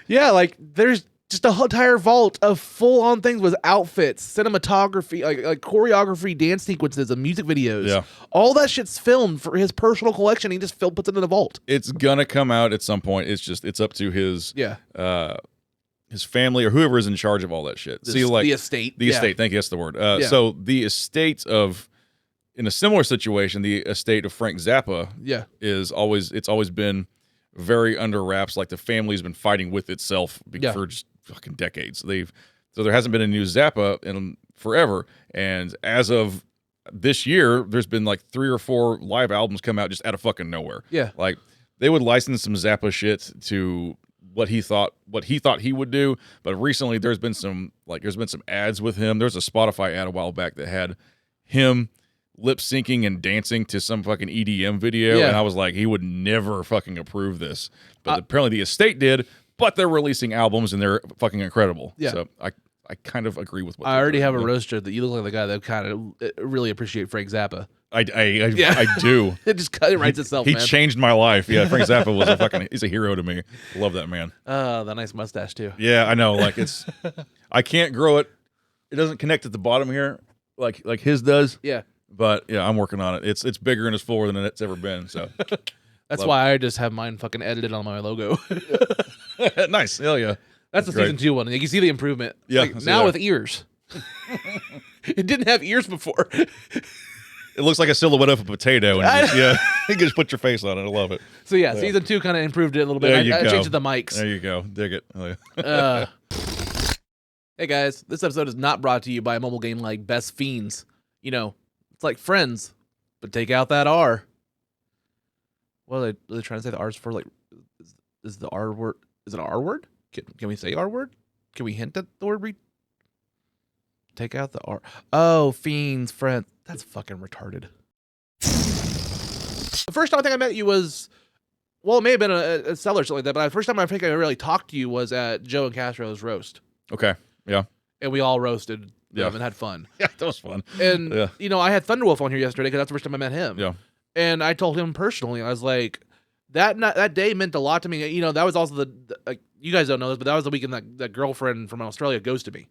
Yeah, like there's just a whole entire vault of full-on things with outfits, cinematography, like choreography, dance sequences, and music videos. Yeah. All that shit's filmed for his personal collection. He just puts it in a vault. It's gonna come out at some point. It's up to his family or whoever is in charge of all that shit. The estate. The estate. Thank you. That's the word. So the estate in a similar situation, the estate of Frank Zappa. It's always been very under wraps. Like the family's been fighting with itself for just fucking decades. So there hasn't been a new Zappa in forever. And as of this year, there's been like 3 or 4 live albums come out just out of fucking nowhere. Yeah. Like they would license some Zappa shit to what he thought he would do, but recently there's been some ads with him. There's a Spotify ad a while back that had him lip syncing and dancing to some fucking EDM video, and I was like, he would never fucking approve this. But apparently the estate did, but they're releasing albums and they're fucking incredible. Yeah. So I kind of agree with what I already have a roaster that you look like the guy that kind of really appreciate Frank Zappa. I do. It just writes itself, He man. changed my life. Yeah, Frank Zappa was he's a hero to me. I love that man. The nice mustache too. Yeah, I know. Like I can't grow it. It doesn't connect at the bottom here like his does. Yeah. But yeah, I'm working on it. It's bigger and it's fuller than it's ever been. So that's why I just have mine fucking edited on my logo. Nice. Hell yeah. That's the season 2 one. You can see the improvement. Yeah. Like, now with ears. It didn't have ears before. It looks like a silhouette of a potato. And you can just put your face on it. I love it. So yeah, season 2 kind of improved it a little bit. I changed the mics. There you go. Dig it. Oh, yeah. Hey guys, this episode is not brought to you by a mobile game like Best Fiends. You know, it's like Friends, but take out that R. What are they trying to say? The R's for like, is the R word? Is it an R word? Can we say R word? Can we hint at the word? Take out the R. Oh, Fiends, Friends. That's fucking retarded. The first time I think I met you was, well, it may have been a cellar or something like that, but the first time I think I really talked to you was at Joe and Castro's roast. Okay. Yeah. And we all roasted them and had fun. Yeah, that was fun. And, you know, I had Thunderwolf on here yesterday because that's the first time I met him. Yeah. And I told him personally, I was like, that day meant a lot to me. You know, that was also like, you guys don't know this, but that was the weekend that girlfriend from Australia ghosted me.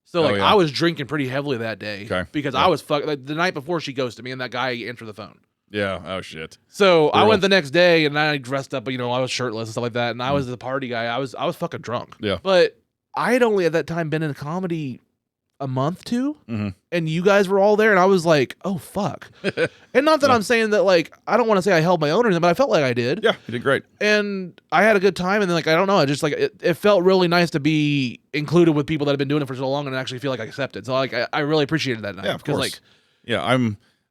So, like, I was drinking pretty heavily that day because I was like, the night before she ghosted me and that guy answered the phone. Yeah. Oh, shit. So I went the next day and I dressed up, you know, I was shirtless and stuff like that. And I was the party guy. I was fucking drunk. Yeah. But I had only at that time been in comedy a month, 2, mm-hmm. and you guys were all there, and I was like, oh, fuck. And not that I'm saying that, like, I don't want to say I held my own or anything, but I felt like I did. Yeah, you did great. And I had a good time, and then, like, I don't know, I just, like, it felt really nice to be included with people that have been doing it for so long and actually feel like I accepted. So, like, I really appreciated that night. Yeah, of course. Like, yeah,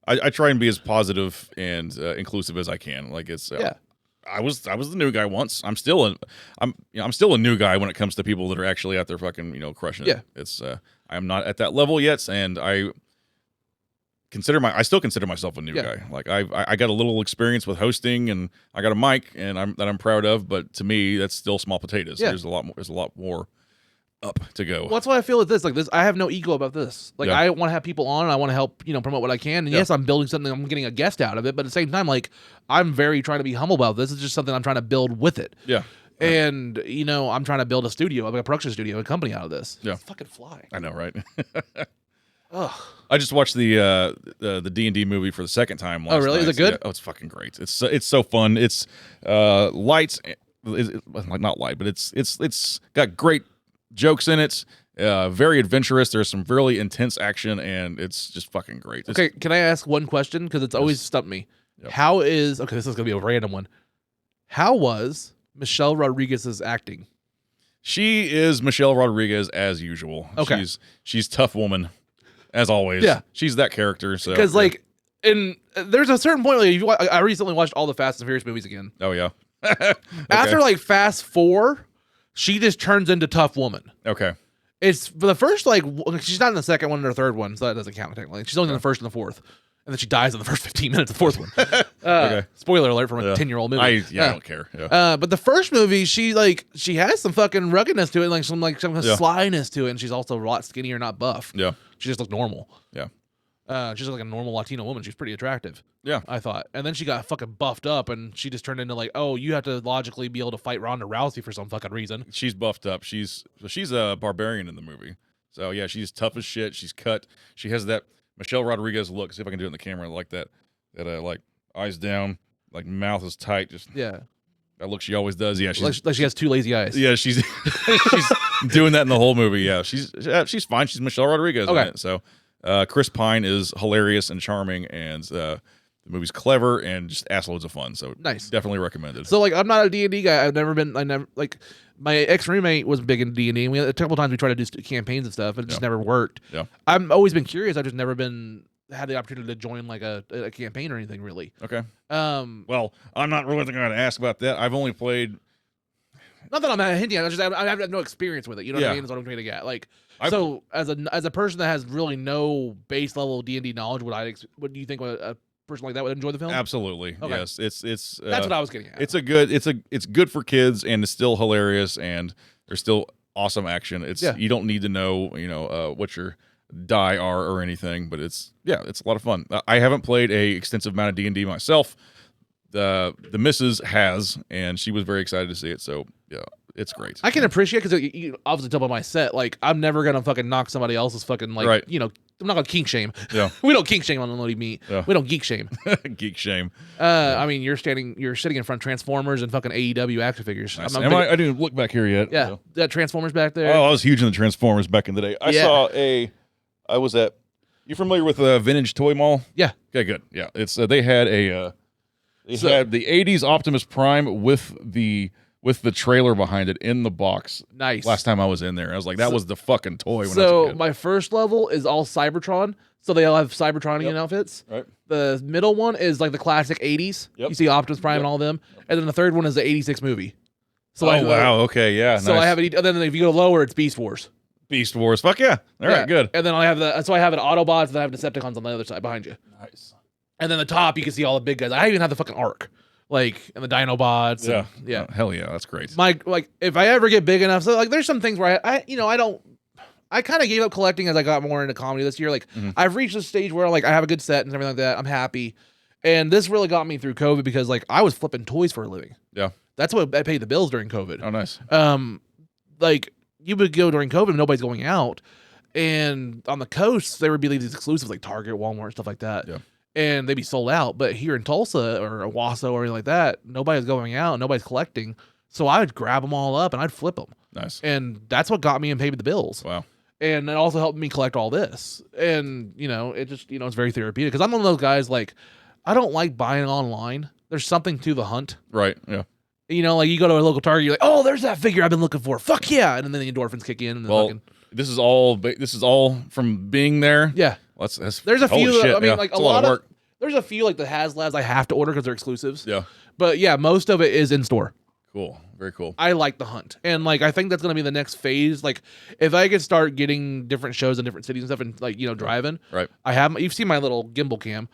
I try and be as positive and inclusive as I can. Like, it's... I was the new guy once. I'm still a new guy when it comes to people that are actually out there fucking, you know, crushing it. Yeah. It's I'm not at that level yet, and I still consider myself a new guy. Like I got a little experience with hosting, and I got a mic, and I'm proud of. But to me, that's still small potatoes. Yeah. There's a lot more up to go. Well, that's why I feel with this. Like this, I have no ego about this. Like I want to have people on, and I want to help, you know, promote what I can. And yes, I'm building something. I'm getting a guest out of it, but at the same time, like I'm very trying to be humble about this. It's just something I'm trying to build with it. Yeah. And you know, I'm trying to build a studio, like a production studio, a company out of this. Yeah. It's fucking fly. I know, right? Ugh. I just watched the D&D movie for the second time last Oh, really? night. Is it good? Yeah. Oh, it's fucking great. It's so fun. It's light, not light, but it's got great jokes in it. Very adventurous. There's some really intense action, and it's just fucking great. Okay, can I ask one question? Because it's always stumped me. Yep. This is gonna be a random one. How was Michelle Rodriguez's acting? She is Michelle Rodriguez as usual. Okay. She's tough woman, as always. Yeah. She's that character. So because there's a certain point. Like, I recently watched all the Fast and Furious movies again. Oh yeah. After like Fast 4, She just turns into tough woman. Okay. It's for the first, like, she's not in the second one or the third one, so that doesn't count technically. She's only in the first and the fourth. And then she dies in the first 15 minutes of the fourth one. Okay. Spoiler alert from a 10-year-old movie. I don't care. Yeah. But the first movie, she has some fucking ruggedness to it, like some slyness to it, and she's also a lot skinnier, not buff. Yeah. She just looks normal. Yeah. She's like a normal Latino woman. She's pretty attractive. Yeah. I thought. And then she got fucking buffed up, and she just turned into like, oh, you have to logically be able to fight Ronda Rousey for some fucking reason. She's buffed up. She's a barbarian in the movie. So yeah, she's tough as shit. She's cut. She has that Michelle Rodriguez look. See if I can do it in the camera like that. That like eyes down, like mouth is tight. Just that look she always does. Yeah, she's like she has two lazy eyes. Yeah, she's she's doing that in the whole movie. Yeah, she's fine. She's Michelle Rodriguez. Okay. In it. So Chris Pine is hilarious and charming, and the movie's clever and just assloads of fun. So nice. Definitely recommended. So like, I'm not a D&D guy. I never like. My ex-roommate was big in D&D, and we had a couple times we tried to do campaigns and stuff, and it just never worked. Yeah. I've always been curious. I've just never had the opportunity to join like a campaign or anything really. Okay. Well, I'm not really going to ask about that. I've only played. Not that I'm hinting at. I have no experience with it. You know what I mean? That's what I'm trying to get. Like, so as a person that has really no base level D&D knowledge, what do you think a person like that would enjoy the film? Absolutely. Okay. Yes. It's that's what I was getting at. It's good for kids, and it's still hilarious, and there's still awesome action. You don't need to know, what your die are or anything, but it's a lot of fun. I haven't played a extensive amount of D&D myself. The missus has, and she was very excited to see it. So yeah, it's great. I can appreciate, because you obviously tell by my set, like, I'm never gonna fucking knock somebody else's fucking like, right. I'm not gonna kink shame. Yeah. We don't kink shame on Unloading Meat. Yeah. We don't geek shame. Geek shame. I mean, you're sitting in front of Transformers and fucking AEW action figures. Nice. I didn't look back here yet. Yeah. So. That Transformers back there. Oh, I was huge in the Transformers back in the day. I was at. You familiar with Vintage Toy Mall? Yeah. Okay, good. Yeah, it's they had had the '80s Optimus Prime with the trailer behind it in the box. Nice. Last time I was in there, I was like, that was the fucking toy. When I was a kid. My first level is all Cybertron, so they all have Cybertronian outfits. Right. The middle one is like the classic '80s. Yep. You see Optimus Prime and all of them, and then the third one is the '86 movie. So wow. Okay. Yeah. So nice. I have it. And then if you go lower, it's Beast Wars. Beast Wars. Fuck yeah. All right. Good. And then I have an Autobots, and I have Decepticons on the other side behind you. Nice. And then the top, you can see all the big guys. I even have the fucking Ark, like, and the Dinobots. Yeah. And, yeah. Oh, hell yeah. That's great. If I ever get big enough, so like, there's some things where I kind of gave up collecting as I got more into comedy this year. Like, I've reached a stage where like I have a good set and everything like that. I'm happy. And this really got me through COVID, because like I was flipping toys for a living. Yeah. That's what I paid the bills during COVID. Oh, nice. Like, you would go during COVID, nobody's going out. And on the coast, there would be these exclusives like Target, Walmart, stuff like that. Yeah. And they'd be sold out. But here in Tulsa or Owasso or anything like that, nobody's going out, nobody's collecting. So I would grab them all up and I'd flip them. Nice. And that's what got me and paid the bills. Wow. And it also helped me collect all this. And, it just, it's very therapeutic. Because I'm one of those guys, like, I don't like buying online. There's something to the hunt. Right, yeah. Like, you go to a local Target, you're like, oh, there's that figure I've been looking for. Fuck yeah. And then the endorphins kick in. And this is all from being there. Yeah. There's a few. Shit, I mean, like, a lot of work. There's a few, like the HasLabs I have to order because they're exclusives. Yeah. But yeah, most of it is in store. Cool. Very cool. I like the hunt. And like, I think that's going to be the next phase. Like, if I could start getting different shows in different cities and stuff and like, driving. Right. You've seen my little gimbal cam.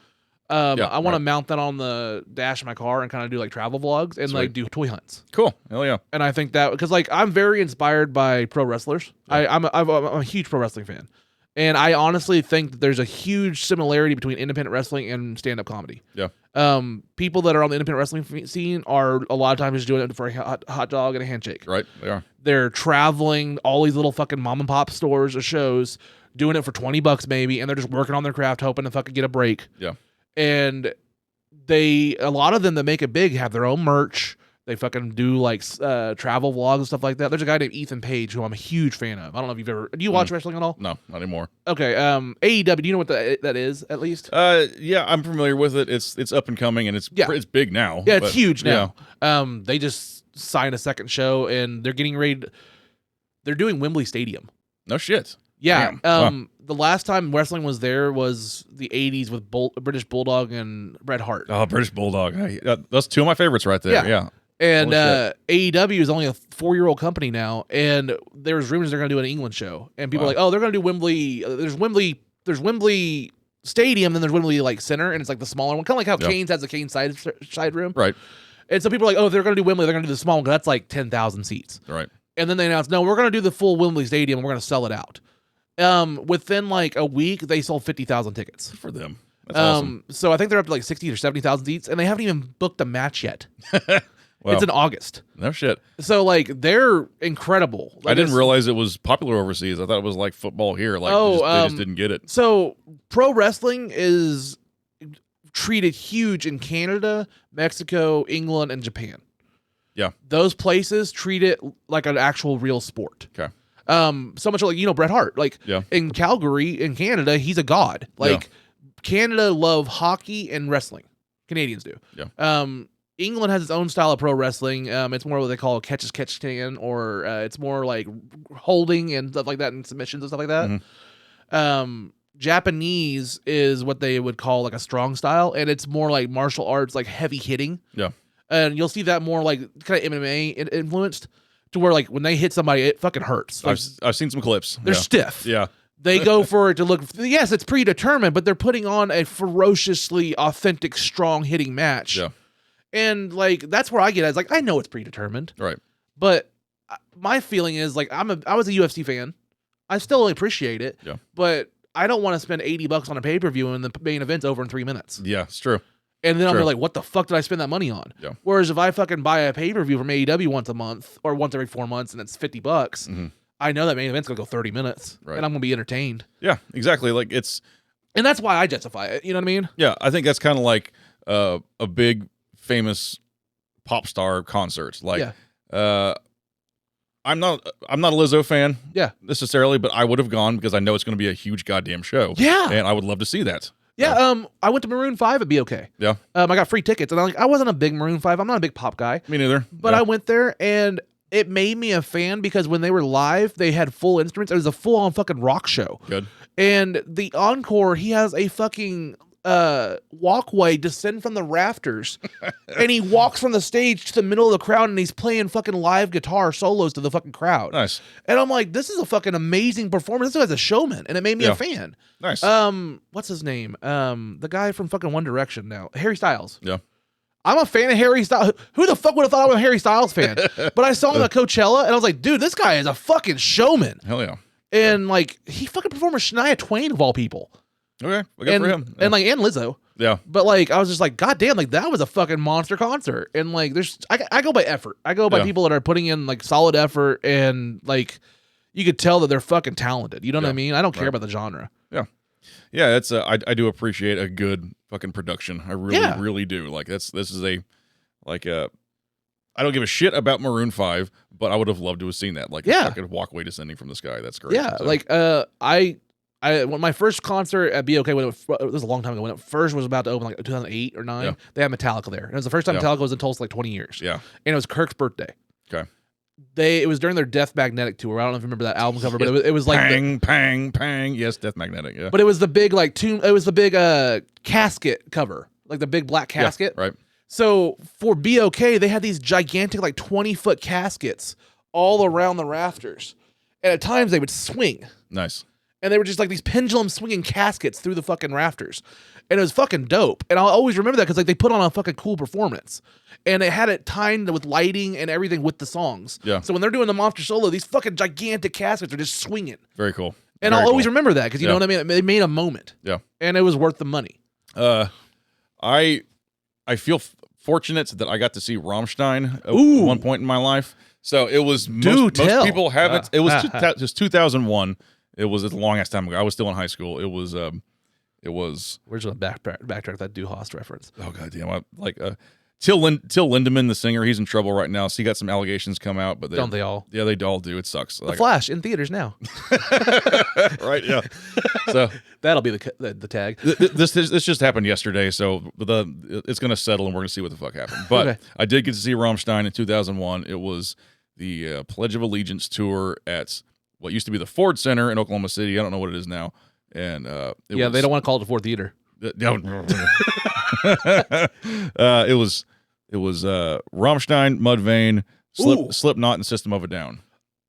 I want to mount that on the dash of my car and kind of do like travel vlogs and like do toy hunts. Cool. Hell yeah. And I think that, because like, I'm very inspired by pro wrestlers. Yeah. I'm a huge pro wrestling fan. And I honestly think that there's a huge similarity between independent wrestling and stand-up comedy. Yeah. People that are on the independent wrestling scene are a lot of times just doing it for a hot dog and a handshake. Right. They are. They're traveling all these little fucking mom and pop stores or shows, doing it for $20 maybe, and they're just working on their craft, hoping to fucking get a break. Yeah. And a lot of them that make it big have their own merch. They fucking do like travel vlogs and stuff like that. There's a guy named Ethan Page who I'm a huge fan of. I don't know if you've ever. Do you watch wrestling at all? No, not anymore. Okay. AEW. Do you know what that is at least? Yeah, I'm familiar with it. It's up and coming, and it's big now. Yeah, it's huge now. They just signed a second show, and they're getting ready. They're doing Wembley Stadium. No shit. Yeah. The last time wrestling was there was the 80s with British Bulldog and Bret Hart. Oh, British Bulldog. That's two of my favorites right there. Yeah. And AEW is only a 4-year-old company now, and there's rumors they're going to do an England show, and people are like, oh, they're going to do Wembley. There's Wembley Stadium, then there's Wembley like Center, and it's like the smaller one, kind of like how Canes has a Canes side room, right? And so people are like, oh, if they're going to do Wembley, they're going to do the small one because that's like 10,000 seats, right? And then they announced, no, we're going to do the full Wembley Stadium, and we're going to sell it out. Within like a week, they sold 50,000 tickets for them. That's awesome. So I think they're up to like 60 or 70,000 seats, and they haven't even booked a match yet. Wow. It's in August. No shit. So like they're incredible. Like, I didn't realize it was popular overseas. I thought it was like football here. Like they just didn't get it. So pro wrestling is treated huge in Canada, Mexico, England, and Japan. Yeah. Those places treat it like an actual real sport. Okay. So much like, Bret Hart. Like in Calgary, in Canada, he's a god. Like Canada love hockey and wrestling. Canadians do. Yeah. England has its own style of pro wrestling. It's more what they call catch as catch can, or it's more like holding and stuff like that, and submissions and stuff like that. Mm-hmm. Japanese is what they would call like a strong style, and it's more like martial arts, like heavy hitting. Yeah. And you'll see that more like kind of MMA influenced, to where like when they hit somebody, it fucking hurts. Like, I've seen some clips. They're stiff. Yeah. They go for it to look. Yes, it's predetermined, but they're putting on a ferociously authentic, strong hitting match. Yeah. And like that's where I get at. It's like I know it's predetermined, right? But my feeling is like I was a UFC fan. I still appreciate it, but I don't want to spend $80 on a pay-per-view and the main event's over in 3 minutes. Yeah, it's true. And then I'll be like, what the fuck did I spend that money on? Yeah. Whereas if I fucking buy a pay-per-view from AEW once a month or once every 4 months and it's $50, I know that main event's gonna go 30 minutes, and I'm gonna be entertained. Yeah, exactly. Like and that's why I justify it. You know what I mean? Yeah, I think that's kind of like a big famous pop star concert. Like, I'm not a Lizzo fan, necessarily, but I would have gone because I know it's going to be a huge goddamn show. Yeah, and I would love to see that. Yeah, I went to Maroon 5 at BOK. Yeah, I got free tickets, and I wasn't a big Maroon 5. I'm not a big pop guy. Me neither. But I went there, and it made me a fan because when they were live, they had full instruments. It was a full-on fucking rock show. Good. And the encore, he has a fucking walkway descend from the rafters, and he walks from the stage to the middle of the crowd, and he's playing fucking live guitar solos to the fucking crowd. Nice. And I'm like, this is a fucking amazing performance. This guy's a showman, and it made me a fan. Nice. What's his name? The guy from fucking One Direction now, Harry Styles. Yeah. I'm a fan of Harry Styles. Who the fuck would have thought I was a Harry Styles fan? But I saw him at Coachella, and I was like, dude, this guy is a fucking showman. Hell yeah. And like, he fucking performed with Shania Twain of all people. Okay, good for him. And like, and Lizzo. Yeah. But like, I was just like, God damn, like that was a fucking monster concert. And like, I go by effort. I go by people that are putting in like solid effort, and like, you could tell that they're fucking talented. You know what I mean? I don't care about the genre. Yeah. Yeah, it's I do appreciate a good fucking production. I really do. Like this is a I don't give a shit about Maroon 5, but I would have loved to have seen that. Like a fucking walkway descending from the sky. That's great. Yeah, so. Like I when my first concert at BOK, when it was a long time ago, when it first was about to open, like 2008 or 9, they had Metallica there. And it was the first time Metallica was in Tulsa like 20 years. Yeah. And it was Kirk's birthday. Okay. It was during their Death Magnetic tour. I don't know if you remember that album cover, but it was like pang. Yes, Death Magnetic. Yeah. But it was the big casket cover, like the big black casket. Yeah, right. So for BOK, they had these gigantic like 20-foot caskets all around the rafters, and at times they would swing. Nice. And they were just like these pendulum swinging caskets through the fucking rafters. And it was fucking dope. And I'll always remember that because like they put on a fucking cool performance. And they had it timed with lighting and everything with the songs. Yeah. So when they're doing the monster solo, these fucking gigantic caskets are just swinging. Very cool. And I'll always remember that because you know what I mean? They made a moment. Yeah. And it was worth the money. I feel fortunate that I got to see Rammstein at one point in my life. So it was most people haven't. It was just 2001. It was a long ass time ago. I was still in high school. It was. We're just gonna backtrack that Du Hast reference. Oh goddamn! Till Lindemann, the singer, he's in trouble right now. So he got some allegations come out, but don't they all? Yeah, they all do. It sucks. The Flash in theaters now. Right? Yeah. So that'll be the tag. This just happened yesterday, so it's gonna settle, and we're gonna see what the fuck happened. But I did get to see Rammstein in 2001. It was the Pledge of Allegiance tour at what used to be the Ford Center in Oklahoma City. I don't know what it is now. And they don't want to call it the Ford Theater. It It was Rammstein, Mudvayne, Slipknot, and System of a Down.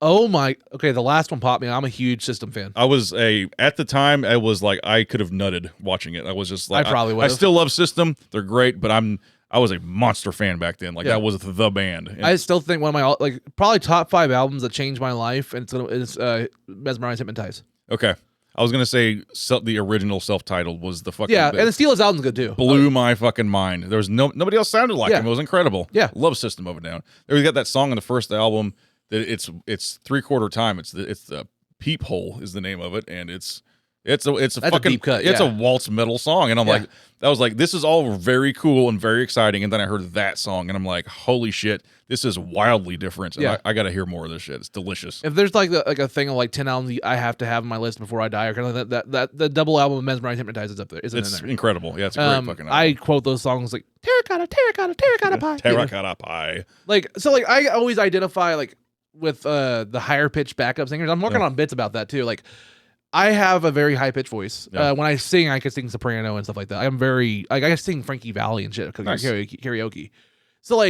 Oh my. Okay, the last one popped me. I'm a huge System fan. At the time, I was like, I could have nutted watching it. I was just like, I probably would. I still love System. They're great, but I was a monster fan back then. Like that was the band. And I still think one of my probably top 5 albums that changed my life, and it's Mesmerize, Hypnotize. Okay. I was going to say the original self-titled was the fucking... Yeah, and the Steelers album's good too. Blew my fucking mind. There was nobody else sounded like him. It was incredible. Yeah. Love System of a Down. We got that song on the first album that it's 3/4 time. It's the Peephole is the name of it, and it's a fucking deep cut. It's a waltz metal song, and I was like, this is all very cool and very exciting. And then I heard that song, and I'm like, holy shit, this is wildly different. And I got to hear more of this shit. It's delicious. If there's like a thing of like 10 albums I have to have on my list before I die, or kind of that the double album of Mesmerize, Hypnotize is up there. It's in there. Incredible. Yeah, it's a great fucking album. I quote those songs like terracotta, terracotta, terracotta pie. Terracotta pie. I always identify with the higher pitched backup singers. I'm working on bits about that too. Like, I have a very high pitched voice. Yeah. When I sing, I can sing soprano and stuff like that. I can sing Frankie Valli and shit because karaoke. So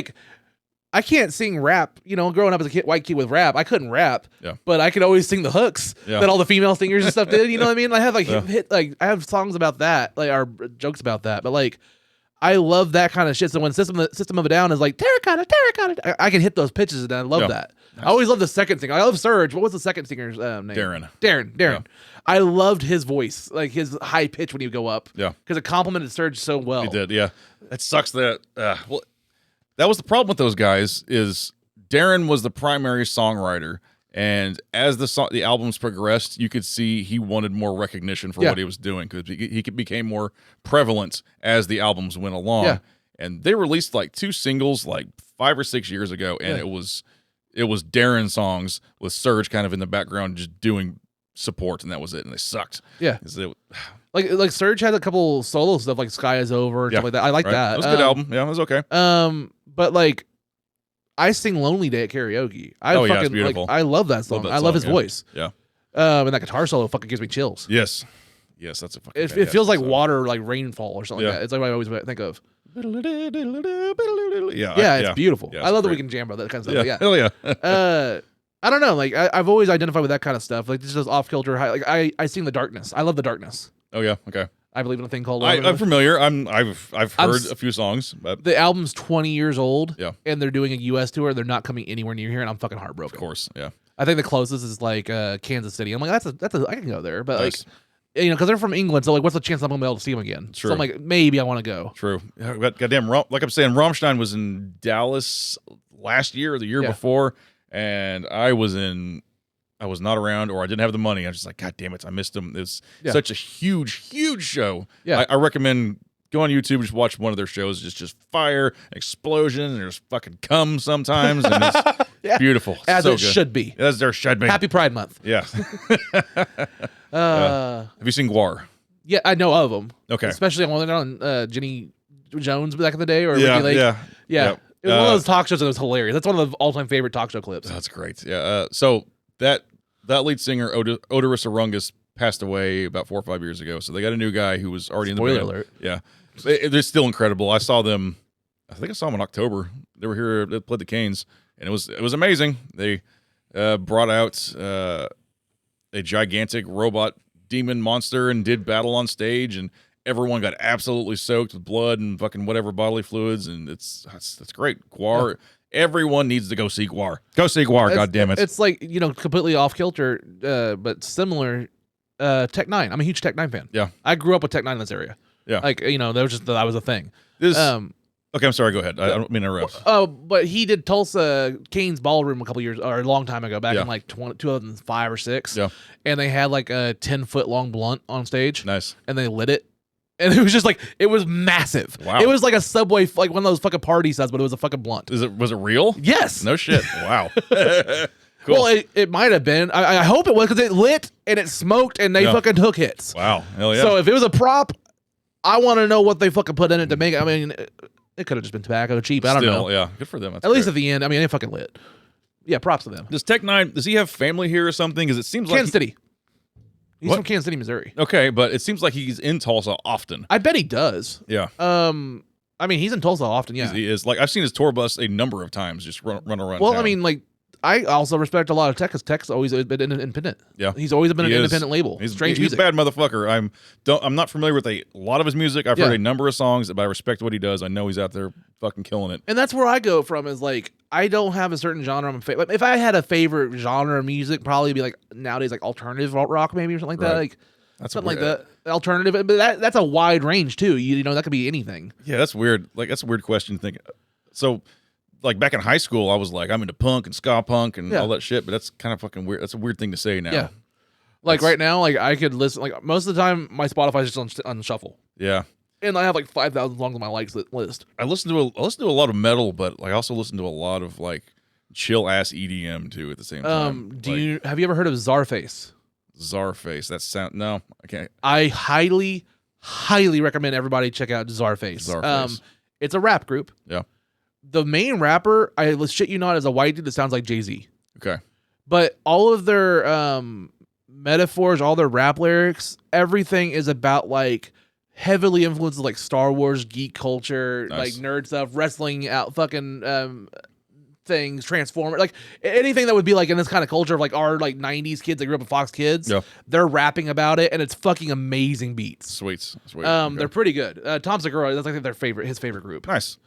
I can't sing rap. Growing up as a white kid with rap, I couldn't rap. Yeah. But I could always sing the hooks that all the female singers and stuff did. You know what I mean? I have I have songs about that, or jokes about that. But I love that kind of shit. So when System of a Down is like terracotta, terracotta, I can hit those pitches, and I love that. Nice. I always love the second singer. I love Surge. What was the second singer's name? Darren. Yeah. I loved his voice, his high pitch when he would go up. Yeah. Because it complimented Surge so well. He did, yeah. It sucks that, that was the problem with those guys is Darren was the primary songwriter. And as the albums progressed, you could see he wanted more recognition for what he was doing because he became more prevalent as the albums went along. Yeah. And they released 2 singles 5 or 6 years ago, and it was Darren songs with Surge kind of in the background just doing support, and that was it. And they sucked. Yeah, like Surge had a couple solo stuff like Sky Is Over and stuff like that. I like that. It was a good album. Yeah, it was okay. But I sing Lonely Day at karaoke. It's beautiful. I love that song. I love his voice. Yeah. And that guitar solo fucking gives me chills. Yes, that's a fucking. It feels like water, like rainfall or something like that. It's what I always think of. Yeah, it's beautiful. Yeah, I love that we can jam about that kind of stuff. Yeah, hell yeah. I don't know. I've always identified with that kind of stuff. This is off kilter. I sing The Darkness. I love The Darkness. Oh yeah, okay. I believe in a thing called. I'm familiar. I've heard a few songs. But the album's 20 years old. Yeah, and they're doing a U.S. tour. They're not coming anywhere near here, and I'm fucking heartbroken. Of course, yeah. I think the closest is Kansas City. I'm like, I can go there, but nice. Because they're from England, so what's the chance I'm gonna be able to see them again? True. So I'm like, maybe I want to go. True. Goddamn, like I'm saying, Rammstein was in Dallas last year or the year before, and I was not around, or I didn't have the money. I was just like, God damn it, I missed them. It's such a huge show. Yeah, I recommend go on YouTube, just watch one of their shows. It's just fire, explosion, and there's fucking cum sometimes, and it's beautiful. As so it should be. As there should be. Happy Pride Month. Yeah. Have you seen Guar? Yeah, I know of them. Okay. Especially on Jenny Jones back in the day, or Ricky Lake. Yeah. Yep. It was one of those talk shows that was hilarious. That's one of the all-time favorite talk show clips. That's great. Yeah. So that lead singer, Odorous Arungus, passed away about 4 or 5 years ago. So they got a new guy who was already in the band. Spoiler alert. Yeah. They're still incredible. I saw them in October. They were here, they played the Canes, and it was amazing. They brought out a gigantic robot demon monster and did battle on stage, and everyone got absolutely soaked with blood and fucking whatever bodily fluids, and that's great. Guar, everyone needs to go see Guar. Go see Guar, God damn it. It's completely off kilter, but similar. Tech Nine. I'm a huge Tech Nine fan. Yeah, I grew up with Tech Nine in this area. Yeah, that was a thing. Okay, I'm sorry. Go ahead. I don't mean to interrupt. But he did Tulsa Canes Ballroom a long time ago, back in 2005 or 6. Yeah, and they had a 10-foot long blunt on stage. Nice, and they lit it, and it was just it was massive. Wow, it was like a Subway, one of those fucking party size, but it was a fucking blunt. Was it real? Yes. No shit. Wow. Cool. Well, it might have been. I hope it was, because it lit and it smoked and they fucking took hits. Wow. Hell yeah. So if it was a prop, I want to know what they fucking put in it to make it. I mean, it could have just been tobacco cheap. I don't know. Yeah, good for them. That's at least at the end. I mean, it fucking lit. Yeah, props to them. Does Tech Nine, does he have family here or something? Because it seems like Kansas City. He's from Kansas City, Missouri. Okay, but it seems like he's in Tulsa often. I bet he does. Yeah. I mean, he's in Tulsa often. Yeah, He is. Like, I've seen his tour bus a number of times just run around. Well, town. I mean, like, I also respect a lot of Tech because Tech's always been independent. Yeah, he's always been an independent label. He's Strange he's music. a bad motherfucker. I'm not familiar with a lot of his music. I've heard a number of songs, but I respect what he does. I know he's out there fucking killing it. And that's where I go from is like I don't have a certain genre. Like, if I had a favorite genre of music, probably be like nowadays like alternative rock maybe or something like that. Like that's something weird. like that. Alternative, but that's a wide range too. You know that could be anything. Yeah, that's weird. Like that's a weird question to think. So. Like back in high school, I was like, I'm into punk and ska punk and all that shit, but that's kind of fucking weird. That's a weird thing to say now. Yeah. Like right now, like I could listen. Like most of the time, my Spotify's just on shuffle. Yeah. And I have like 5,000 songs on my likes list. I listen to a lot of metal, but like I also listen to a lot of like chill ass EDM too at the same time. Have you ever heard of Czarface? Czarface. That sound no, I can't. I highly recommend everybody check out Czarface. Czarface. It's a rap group. Yeah. The main rapper, let's shit you not, is a white dude that sounds like Jay-Z. Okay. But all of their metaphors, all their rap lyrics, everything is about like heavily influenced like Star Wars, geek culture, like nerd stuff, wrestling out fucking things, Transformers, like anything that would be like in this kind of culture of like our like 90s kids that grew up with Fox Kids. Yeah. They're rapping about it and it's fucking amazing beats. Sweet. Okay. They're pretty good. Tom Segura, that's like his favorite group. Nice.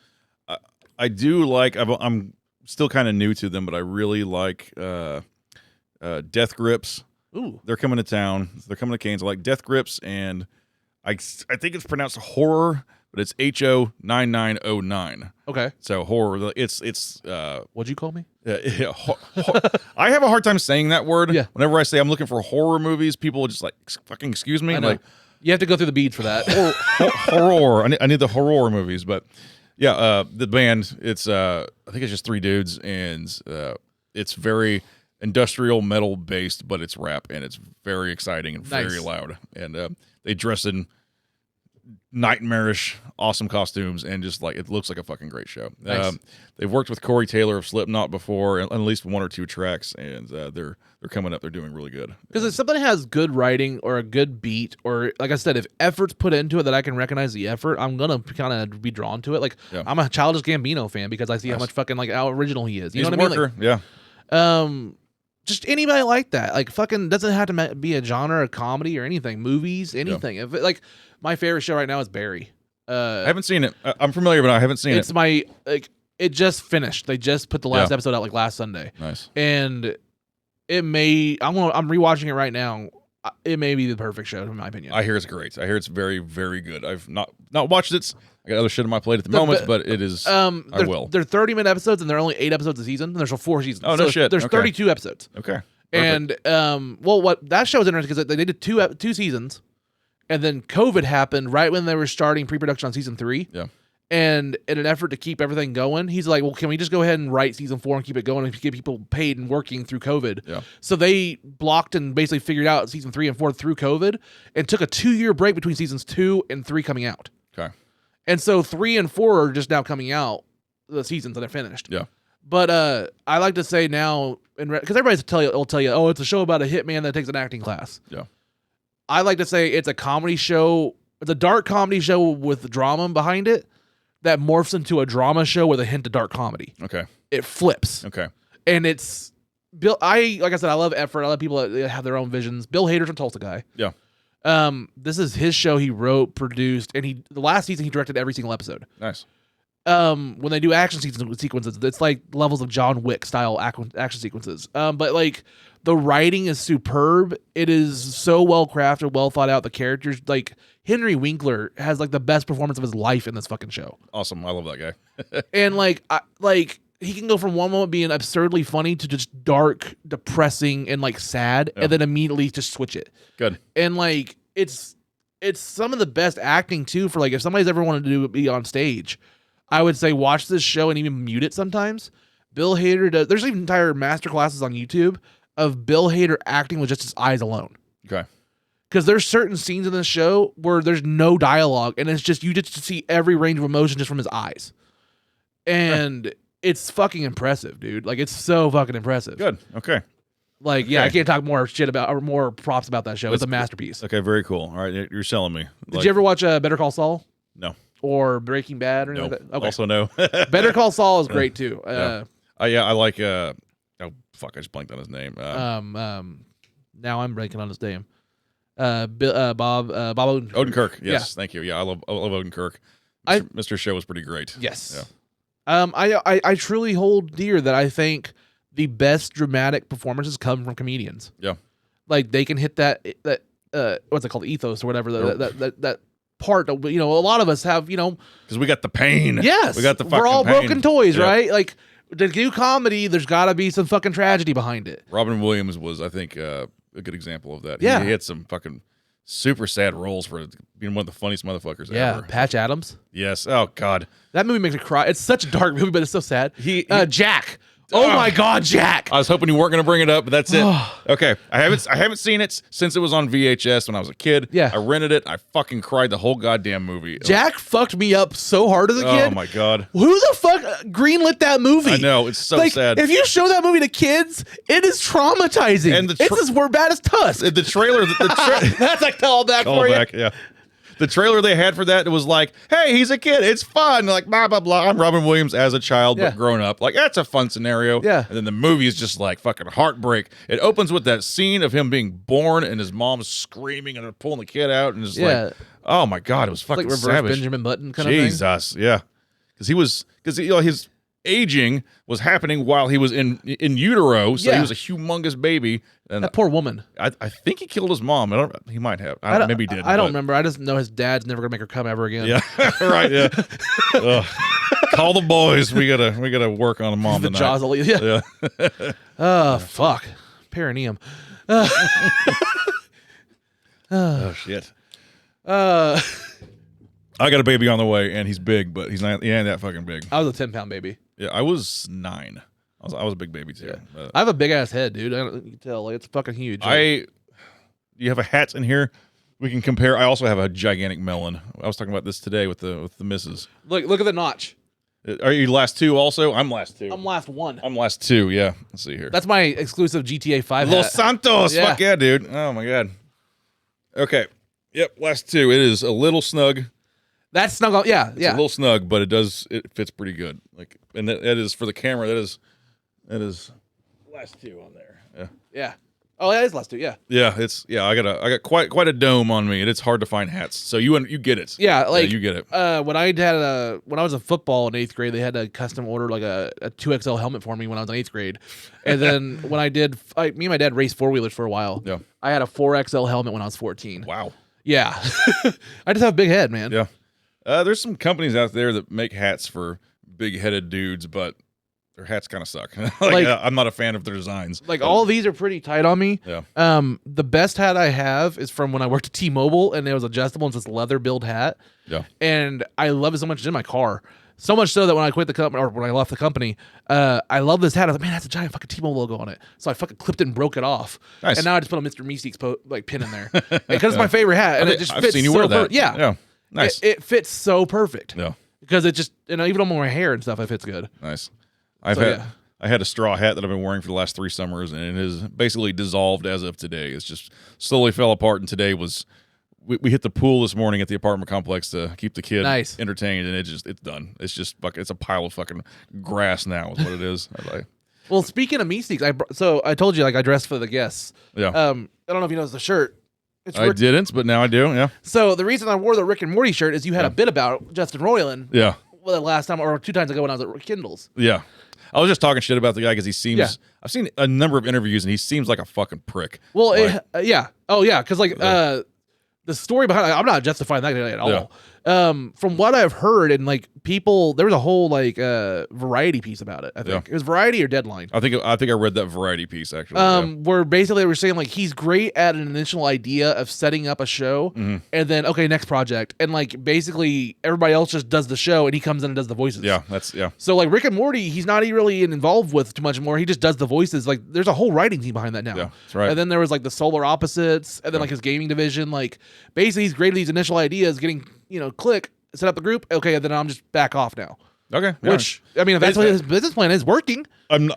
I do like. I'm still kind of new to them, but I really like Death Grips. Ooh, they're coming to town. They're coming to Canes. I like Death Grips, and I think it's pronounced horror, but it's HO9909. Okay. So horror. It's what'd you call me? I have a hard time saying that word. Yeah. Whenever I say I'm looking for horror movies, people will just like fucking excuse me. I know. Like you have to go through the beads for that. Horror. I need the horror movies, but. Yeah, the band, it's I think it's just 3 dudes, and it's very industrial metal based, but it's rap, and it's very exciting and very loud. And they dress in nightmarish, awesome costumes, and just like it looks like a fucking great show. Nice. They've worked with Corey Taylor of Slipknot before, at least 1 or 2 tracks, and they're coming up. They're doing really good. Because if something has good writing or a good beat, or like I said, if effort's put into it that I can recognize the effort, I'm gonna kind of be drawn to it. Like I'm a Childish Gambino fan because I see how much fucking like how original he is. You know what I mean? Like, yeah. Just anybody like that. Like fucking doesn't have to be a genre, a comedy or anything. Movies, anything. If like my favorite show right now is Barry. I haven't seen it. I'm familiar, but I haven't seen it. It's my like. It just finished. They just put the last episode out like last Sunday. Nice. And it may. I'm rewatching it right now. It may be the perfect show in my opinion. I hear it's great. I hear it's very, very good. I've not watched it. I got other shit on my plate at the moment, but it is. I will. They're 30-minute episodes, and they're only 8 episodes a season. And there's 4 seasons. Oh no shit! There's 32 episodes. Okay. Perfect. And what that show is interesting because they did 2 seasons, and then COVID happened right when they were starting pre-production on season 3. Yeah. And in an effort to keep everything going, he's like, well, can we just go ahead and write season 4 and keep it going and get people paid and working through COVID? Yeah. So they blocked and basically figured out season 3 and 4 through COVID and took a 2-year break between seasons 2 and 3 coming out. Okay. And so 3 and 4 are just now coming out, the seasons that are finished. Yeah. But I like to say now, because everybody will tell you, oh, it's a show about a hitman that takes an acting class. Yeah. I like to say it's a comedy show. It's a dark comedy show with drama behind it that morphs into a drama show with a hint of dark comedy. Okay. It flips. Okay. And it's Bill. Like I said, I love effort. I love people that have their own visions. Bill Hader's a Tulsa guy. Yeah. This is his show. He wrote, produced, and the last season he directed every single episode. Nice. When they do action sequences, it's like levels of John Wick style action sequences. But like the writing is superb. It is so well crafted, well thought out. The characters, like Henry Winkler, has like the best performance of his life in this fucking show. Awesome, I love that guy. And like he can go from one moment being absurdly funny to just dark, depressing, and like sad, and then immediately just switch it. Good. And like it's some of the best acting too. For like if somebody's ever wanted to be on stage, I would say watch this show and even mute it sometimes. Bill Hader does. There's even entire masterclasses on YouTube of Bill Hader acting with just his eyes alone. Okay. Because there's certain scenes in this show where there's no dialogue and it's just you just see every range of emotion just from his eyes, and it's fucking impressive, dude. Like it's so fucking impressive. Good. Okay. Like I can't talk more shit about or more props about that show. It's a masterpiece. Okay. Very cool. All right, you're selling me. Did you ever watch Better Call Saul? No. or Breaking Bad or anything Nope. like that? Okay. Also no. Better Call Saul is great too. Yeah. I like oh fuck, I just blanked on his name. Now I'm blanking on his name. Bob Odenkirk. Odenkirk. Yes, thank you. Yeah, I love Odenkirk. Mr. Show was pretty great. Yes. Yeah. I truly hold dear that I think the best dramatic performances come from comedians. Yeah. Like they can hit that what's it called, ethos or whatever, that part that, you know, a lot of us have, you know, because we got the pain. Yes, we got the fucking we're all pain. broken toys, Yep. right? Like to do comedy, there's got to be some fucking tragedy behind it. Robin Williams was, I think, a good example of that. Yeah. He had some fucking super sad roles for being one of the funniest motherfuckers Yeah, ever. Patch Adams. Yes. Oh God. That movie makes me cry. It's such a dark movie, but it's so sad. He Jack. Oh my God, Jack. I was hoping you weren't going to bring it up, but that's it. Okay, I haven't seen it since it was on VHS when I was a kid. Yeah. I rented it. I fucking cried the whole goddamn movie. Jack fucked me up so hard as a kid. Oh my God. Who the fuck greenlit that movie? I know, it's so like, sad. If you show that movie to kids, it is traumatizing. And it's as bad as Tusk. The trailer, That's like callback for you. yeah. The trailer they had for that, it was like, hey, he's a kid. It's fun. Like, blah, blah, blah. I'm Robin Williams as a child, Yeah. but grown up. Like, that's a fun scenario. Yeah. And then the movie is just like fucking heartbreak. It opens with that scene of him being born and his mom's screaming and pulling the kid out. And it's like, oh my God, it was fucking Like reverse savage. Benjamin Button kind of thing. Jesus, yeah. Because you know, his aging was happening while he was in utero, so Yeah. he was a humongous baby. And That poor woman. I think he killed his mom. He might have. Maybe he did. I don't but- remember. I just know his dad's never gonna make her come ever again. Yeah, right. Yeah. Ugh. Call the boys. We gotta work on a mom the tonight. jaws will leave. Yeah. Yeah. Oh fuck. Perineum. Oh shit. Uh, I got a baby on the way, and he's big, but he ain't that fucking big. I was a 10-pound baby. Yeah, I was 9. I was a big baby too. I have a big ass head, dude. You can tell, like, it's fucking huge. You have a hat in here. We can compare. I also have a gigantic melon. I was talking about this today with the missus. Look at the notch. Are you last 2 also? I'm last 2. I'm last 1. I'm last 2. Yeah. Let's see here. That's my exclusive GTA 5 Los hat. Santos. Yeah. Fuck yeah, dude. Oh my God. Okay. Yep. Last 2. It is a little snug. That's snug. It's a little snug, but it fits pretty good. Like, and that is for the camera. That is last 2 on there. Yeah. Yeah. Oh, that is last 2. Yeah. Yeah. I got quite a dome on me, and it's hard to find hats. So you get it. Yeah. Like you get it. When I was in football in 8th grade, they had to custom order like a 2XL helmet for me when I was in 8th grade. And then when me and my dad raced 4-wheelers for a while. Yeah. I had a 4XL helmet when I was 14. Wow. Yeah. I just have a big head, man. Yeah. There's some companies out there that make hats for big-headed dudes, but their hats kind of suck. I'm not a fan of their designs. Like all these are pretty tight on me. Yeah. The best hat I have is from when I worked at T-Mobile, and it was adjustable. It's this leather build hat. Yeah. And I love it so much. It's in my car. So much so that when I quit the company, or when I left the company, I love this hat. I was like, man, that's a giant fucking T-Mobile logo on it. So I fucking clipped it and broke it off. Nice. And now I just put a Mr. Meeseeks pin in there because it's my favorite hat, and it just fits. I've seen you so wear that. Yeah. Yeah. Nice. It fits so perfect. Yeah. Because it just, even on my hair and stuff, it fits good. Nice. So, yeah. I had a straw hat that I've been wearing for the last 3 summers, and it is basically dissolved as of today. It's just slowly fell apart, and today we hit the pool this morning at the apartment complex to keep the kid entertained, and it's done. It's just it's a pile of fucking grass now is what it is. Well, speaking of Meeseeks, so I told you, like, I dressed for the guests. Yeah. I don't know if you noticed the shirt. I didn't, but now I do. Yeah. So the reason I wore the Rick and Morty shirt is you had a bit about Justin Roiland. Yeah. Well, the last time or 2 times ago when I was at Kindle's. Yeah. I was just talking shit about the guy because he seems. Yeah. I've seen a number of interviews and he seems like a fucking prick. Well, yeah. Oh, yeah. Because the story behind I'm not justifying that guy at all. Yeah. From what I've heard and like people, there was a whole like Variety piece about it. I think it was Variety or Deadline. I think I read that Variety piece actually. Where basically they were saying like he's great at an initial idea of setting up a show, and then next project, and like basically everybody else just does the show and he comes in and does the voices. Yeah, So like Rick and Morty, he's not really involved with too much more. He just does the voices. Like there's a whole writing team behind that now. Yeah, that's right. And then there was like the Solar Opposites, and then like his gaming division. Like basically he's great at these initial ideas, getting click, set up the group. Okay, and then I'm just back off now. Okay. Which I mean, if that's what his business plan is, working. But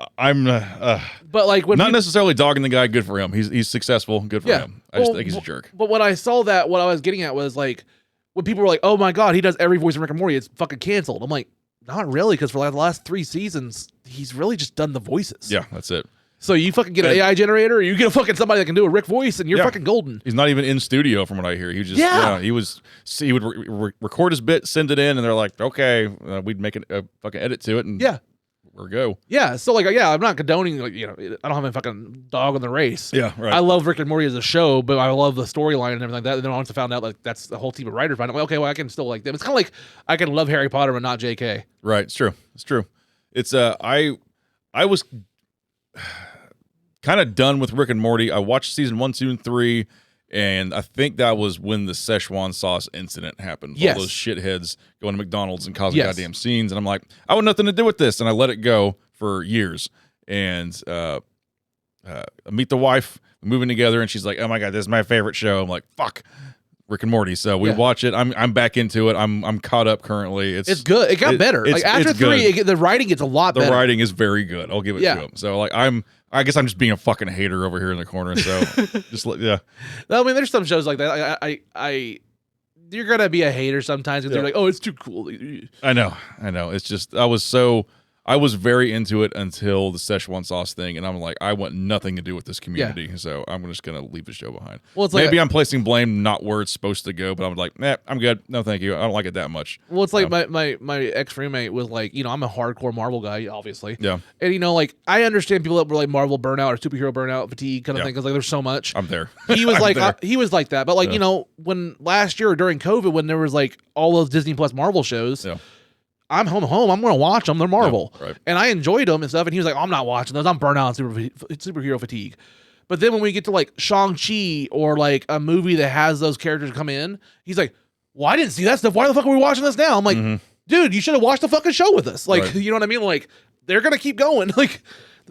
like when not necessarily dogging the guy. Good for him. He's successful. Good for him. I just think he's a jerk. But when I saw that, what I was getting at was like when people were like, "Oh my god, he does every voice in Rick and Morty," it's fucking canceled. I'm like, not really, because for like the last 3 seasons, he's really just done the voices. Yeah, that's it. So you fucking get an AI generator, or you get a fucking somebody that can do a Rick voice, and you're fucking golden. He's not even in studio, from what I hear. He just he would record his bit, send it in, and they're like, okay, we'd make a fucking edit to it, and we're go. Yeah, so like, I'm not condoning, like, I don't have a fucking dog in the race. Yeah, right. I love Rick and Morty as a show, but I love the storyline and everything like that. And then once I found out like that's the whole team of writers, I'm like, okay, well, I can still like them. It's kind of like I can love Harry Potter but not J.K. Right, it's true. It's true. It's I was kind of done with Rick and Morty. I watched season 1, 2, and 3, and I think that was when the Szechuan sauce incident happened. Yes. All those shitheads going to McDonald's and causing goddamn scenes, and I'm like, I want nothing to do with this, and I let it go for years. And I meet the wife, moving together, and she's like, oh my god, this is my favorite show. I'm like, fuck, Rick and Morty. So we watch it. I'm back into it. I'm caught up currently. It's good. It got better. Like after 3, the writing gets a lot better. The writing is very good. I'll give it to him. So like I guess I'm just being a fucking hater over here in the corner. So I mean, there's some shows like that. I you're gonna be a hater sometimes because they're like, oh, it's too cool. I know. It's just I was very into it until the Szechuan sauce thing, and I'm like, I want nothing to do with this community, so I'm just gonna leave the show behind. Well, it's maybe I'm placing blame not where it's supposed to go, but I'm like, I'm good. No, thank you. I don't like it that much. Well, it's like my ex roommate was like, I'm a hardcore Marvel guy, obviously. Yeah. And like, I understand people that were like Marvel burnout or superhero burnout fatigue kind of thing, because like there's so much. I'm there. He was like he was like that, but like when last year or during COVID, when there was like all those Disney Plus Marvel shows. Yeah. I'm home. I'm going to watch them. They're Marvel. Yeah, right. And I enjoyed them and stuff. And he was like, I'm not watching those. I'm burnt out on superhero fatigue. But then when we get to like Shang-Chi or like a movie that has those characters come in, he's like, well, I didn't see that stuff. Why the fuck are we watching this now? I'm like, dude, you should have watched the fucking show with us. Like, you know what I mean? Like, they're going to keep going. Like,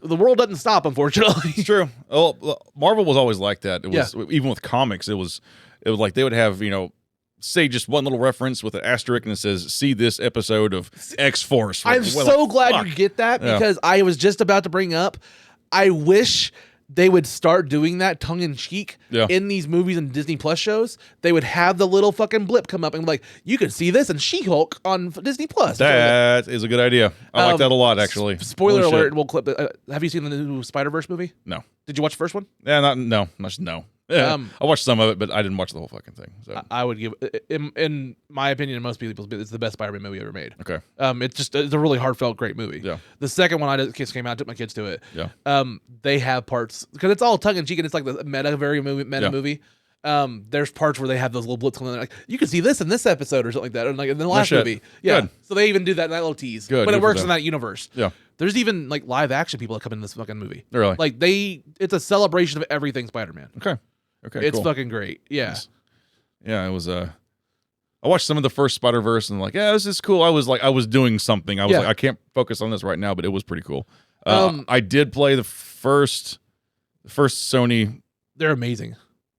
the world doesn't stop, unfortunately. It's true. Oh, Marvel was always like that. It was even with comics. It was like they would have, say just one little reference with an asterisk and it says, see this episode of X-Force. I'm so glad you get that, because I was just about to bring up, I wish they would start doing that tongue-in-cheek in these movies and Disney Plus shows. They would have the little fucking blip come up and be like, you can see this in She-Hulk on Disney Plus. That is a good idea. I like that a lot, actually. Spoiler alert, we'll clip it. Have you seen the new Spider-Verse movie? No. Did you watch the first one? Yeah, no. Yeah, I watched some of it, but I didn't watch the whole fucking thing. So I would give, in my opinion, and most people's, it's the best Spider-Man movie ever made. Okay. It's a really heartfelt, great movie. Yeah. The second one, I just came out, took my kids to it. Yeah. They have parts, because it's all tongue in cheek and it's like the meta movie. There's parts where they have those little blips coming in, like, you can see this in this episode or something like that, and like in the last movie. Yeah. Good. So they even do that little tease. Good. But it works in that universe. Yeah. There's even like live action people that come in this fucking movie. Really? Like it's a celebration of everything Spider-Man. Okay, it's fucking great. Yeah. Nice. Yeah, it was I watched some of the first Spider-Verse and like, yeah, this is cool. I was doing something. I was like, I can't focus on this right now, but it was pretty cool. I did play the first Sony. They're amazing.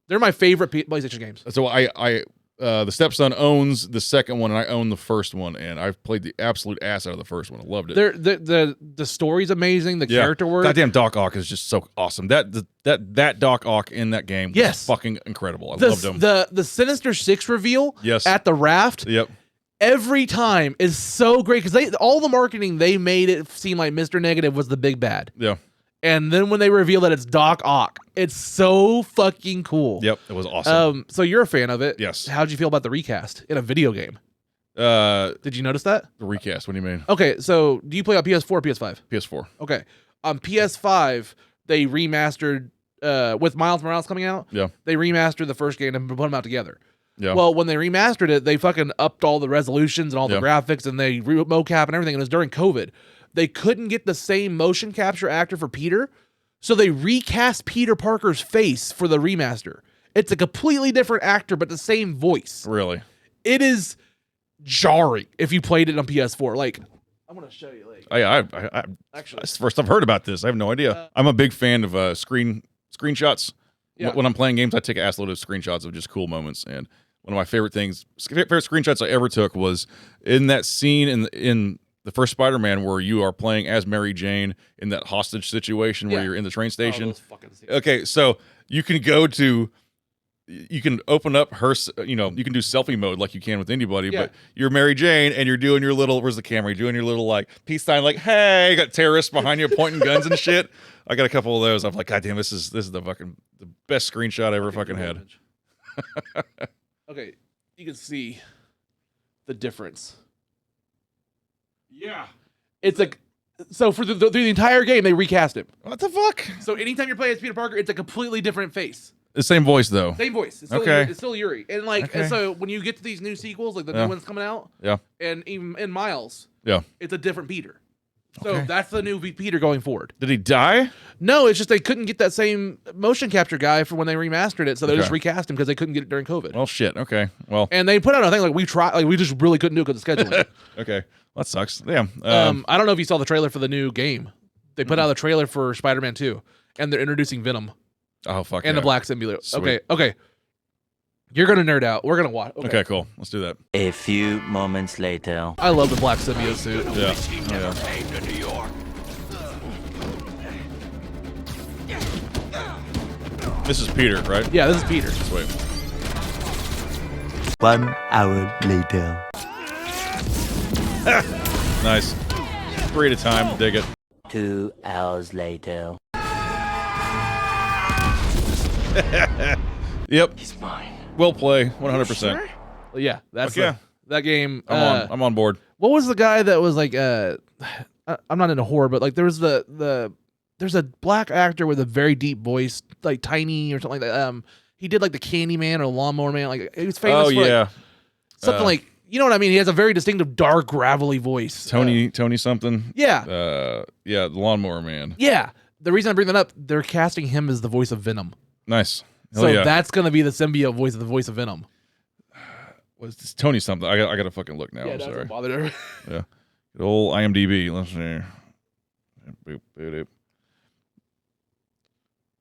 They're my favorite PlayStation games. So I the stepson owns the second one and I own the first one, and I've played the absolute ass out of the first one. I loved it. The story's amazing. The character work. Goddamn Doc Ock is just so awesome. That Doc Ock in that game was fucking incredible. I loved him. The Sinister Six reveal at the raft. Yep. Every time is so great, because all the marketing, they made it seem like Mr. Negative was the big bad. Yeah. And then when they reveal that it's Doc Ock, it's so fucking cool. Yep, it was awesome. So you're a fan of it. Yes. How'd you feel about the recast in a video game? Did you notice that? The recast, what do you mean? Okay, so do you play on PS4 or PS5? PS4. Okay. On PS5, they remastered, with Miles Morales coming out, they remastered the first game and put them out together. Yeah. Well, when they remastered it, they fucking upped all the resolutions and all the graphics, and they mocap and everything, and it was during COVID. They couldn't get the same motion capture actor for Peter, so they recast Peter Parker's face for the remaster. It's a completely different actor, but the same voice. Really? It is jarring if you played it on PS4. Like, I'm going to show you. Like, actually, that's the first I've heard about this. I have no idea. I'm a big fan of screenshots. Yeah. When I'm playing games, I take an ass load of screenshots of just cool moments. And one of my favorite screenshots I ever took was in that scene in the first Spider-Man where you are playing as Mary Jane in that hostage situation where you're in the train station. Okay, so you can go to you can open up her, you can do selfie mode like you can with anybody, Yeah. but you're Mary Jane and you're doing your little, where's the camera? You're doing your little like peace sign, like, hey, you got terrorists behind you pointing guns and shit. I got a couple of those. I'm like, God damn, this is the best screenshot I ever fucking had. Okay, you can see the difference. Yeah. It's like, so for through the entire game, they recast him. What the fuck? So anytime you're playing as Peter Parker, it's a completely different face. The same voice though. Same voice. It's still, Okay. It's still Yuri. And like, Okay. and so when you get to these new sequels, like the Yeah. new ones coming out, Yeah. and even in Miles, Yeah. it's a different Peter. So Okay. that's the new Peter going forward. Did he die? No, it's just they couldn't get that same motion capture guy for when they remastered it, so they Okay. just recast him because they couldn't get it during COVID. Well, shit. Okay. Well, And they put out a thing like we tried, like we just really couldn't do it because of scheduling. okay. That sucks. Damn. I don't know if you saw the trailer for the new game. They put out a trailer for Spider-Man 2, and they're introducing Venom Oh, fuck. and yeah. the Black Symbiote. Sweet. Okay. You're gonna nerd out. We're gonna watch. Okay, cool. Let's do that. A few moments later. I love the Black Symbiote suit. Yeah. Oh, yeah. This is Peter, right? Yeah, this is Peter. Sweet. 1 hour later. Nice. 3 at a time. Dig it. 2 hours later. Yep. He's mine. Well play. 100%. Well, yeah, that's Fuck yeah. that game. I'm on board. What was the guy that was like? I'm not into horror, but like there was there's a black actor with a very deep voice, like Tiny or something like that. He did like the Candyman or Lawnmower Man. Like he was famous Oh, for yeah. like, something like, you know what I mean? He has a very distinctive, dark, gravelly voice. Tony something. Yeah. Yeah, the Lawnmower Man. Yeah. The reason I bring that up, they're casting him as the voice of Venom. Nice. Hell So yeah. that's gonna be the symbiote voice of the voice of Venom. Was this Tony something? I got to fucking look now. I'm sorry. doesn't bother her. Yeah. Good old IMDb. Let's see. Boop, boop, boop.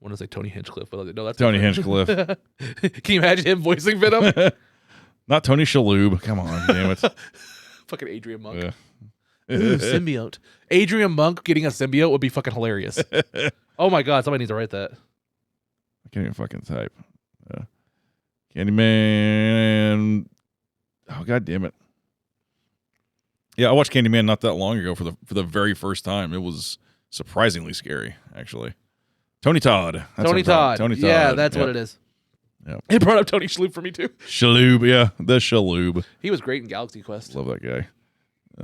I want to say Tony Hinchcliffe, but no, that's Tony different. Hinchcliffe. Can you imagine him voicing Venom? Not Tony Shalhoub. Come on, damn it. Fucking Adrian Monk. Yeah. Ooh, symbiote. Adrian Monk getting a symbiote would be fucking hilarious. Oh my god, somebody needs to write that. I can't even fucking type. Candyman. Oh, god damn it. Yeah, I watched Candyman not that long ago for the very first time. It was surprisingly scary, actually. Tony Todd. That's Tony what I'm Todd. talking- Tony Todd. Yeah, that's Yep. what it is. Yep. It brought up Tony Shalhoub for me too. Shalhoub, yeah. The Shalhoub. He was great in Galaxy Quest. Love that guy.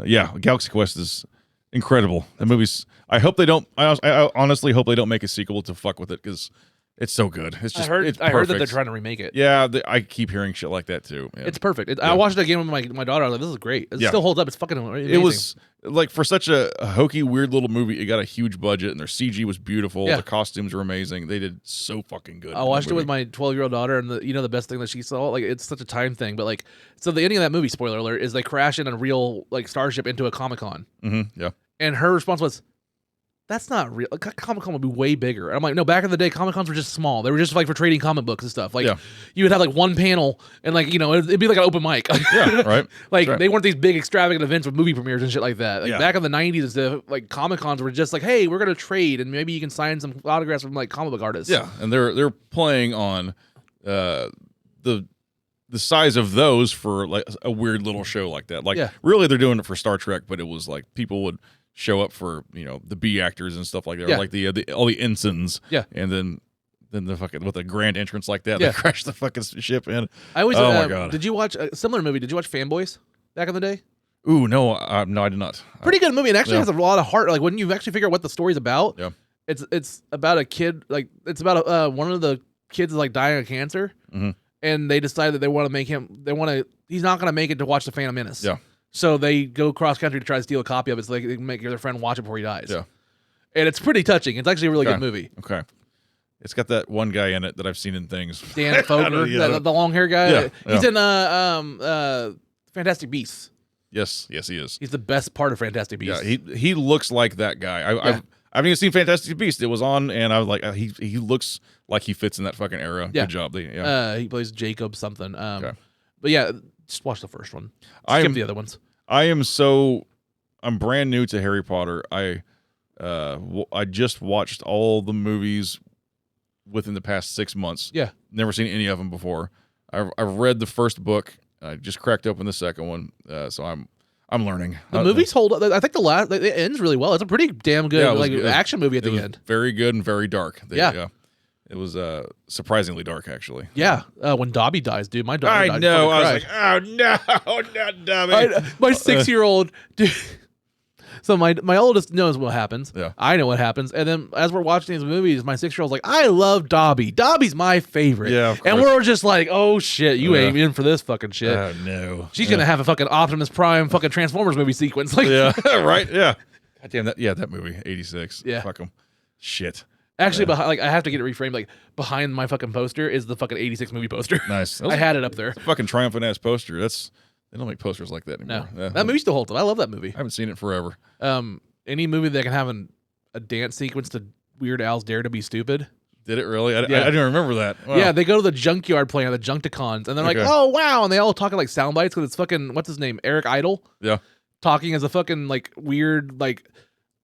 Yeah, Galaxy Quest is incredible. The movie's. I hope they don't. I honestly hope they don't make a sequel to fuck with it because it's so good. It's just. It's I heard that they're perfect. trying to remake it. Yeah, I keep hearing shit like that too. Man. It's perfect. I Yeah. watched it again with my daughter. I was like, this is great. It Yeah. still holds up. It's fucking amazing. It was like for such a hokey, weird little movie. It got a huge budget, and their CG was beautiful. Yeah. The costumes were amazing. They did so fucking good. I watched it with my 12-year-old daughter, and the best thing that she saw, like it's such a time thing, but like, so the ending of that movie, spoiler alert, is they crash in a real like starship into a Comic-Con, Yeah. and her response was, "That's not real. Comic-Con would be way bigger." And I'm like, no, back in the day, Comic-Cons were just small. They were just like for trading comic books and stuff. Like Yeah. you would have like one panel, and like it'd be like an open mic. Yeah. Right. Like Right. they weren't these big extravagant events with movie premieres and shit like that. Like Yeah. back in the 90s, the like Comic Cons were just like, hey, we're gonna trade and maybe you can sign some autographs from like comic book artists. Yeah, and they're playing on the size of those for like a weird little show like that. Like Yeah. really, they're doing it for Star Trek, but it was like people would show up for the B actors and stuff like that, Yeah. or like the all the ensigns. Yeah. and then the fucking with a grand entrance like that, Yeah. they crash the fucking ship in. I always. Oh my God. Did you watch a similar movie? Did you watch Fanboys back in the day? Ooh, no, no, I did not. Pretty good movie. It actually Yeah. has a lot of heart. Like when you actually figure out what the story's about. Yeah. It's about a kid. Like it's about one of the kids is like dying of cancer, Mhm. and they decide that they want to make him. He's not gonna make it to watch the Phantom Menace. Yeah. So they go cross country to try to steal a copy of it so they can make their friend watch it before he dies. Yeah. And it's pretty touching. It's actually a really Okay. good movie. Okay, it's got that one guy in it that I've seen in things. Dan Fogler, Yeah. the long hair guy. Yeah, He's yeah. in Fantastic Beasts. Yes, he is. He's the best part of Fantastic Beasts. Yeah, he looks like that guy. I haven't even seen Fantastic Beasts. It was on, and I was like, he looks like he fits in that fucking era. Yeah. Good job. He plays Jacob something. Okay. But yeah, just watch the first one. I'm- Skip the other ones. I'm brand new to Harry Potter. I just watched all the movies within the past 6 months. Yeah. Never seen any of them before. I've read the first book. I just cracked open the second one, so I'm learning. The movies hold up. I think it ends really well. It's a pretty damn good action movie at the end. Very good and very dark. Yeah. It was surprisingly dark, actually. Yeah. When Dobby dies, dude, my daughter died. I know. I was like, oh no, not Dobby. My 6-year-old, dude. So my oldest knows what happens. Yeah. I know what happens. And then as we're watching these movies, my 6-year-old's like, I love Dobby. Dobby's my favorite. Yeah, and we're just like, oh shit, you ain't in for this fucking shit. Oh no. She's gonna have a fucking Optimus Prime fucking Transformers movie sequence. Like, yeah, right. Yeah. God damn that. Yeah, that movie, 86. Yeah. Fuck 'em. Shit. Actually, behind, I have to get it reframed. Like behind my fucking poster is the fucking 86 movie poster. Nice. I had it up there. Fucking triumphant ass poster. They don't make posters like that anymore. No, that movie still holds up. I love that movie. I haven't seen it forever. Any movie that can have a dance sequence to Weird Al's "Dare to Be Stupid." Did it really? I didn't remember that. Wow. Yeah, they go to the junkyard playing the Junkticons, and they're like, "Oh wow!" And they all talking like sound bites because it's fucking what's his name, Eric Idle. Yeah, talking as a fucking like weird like.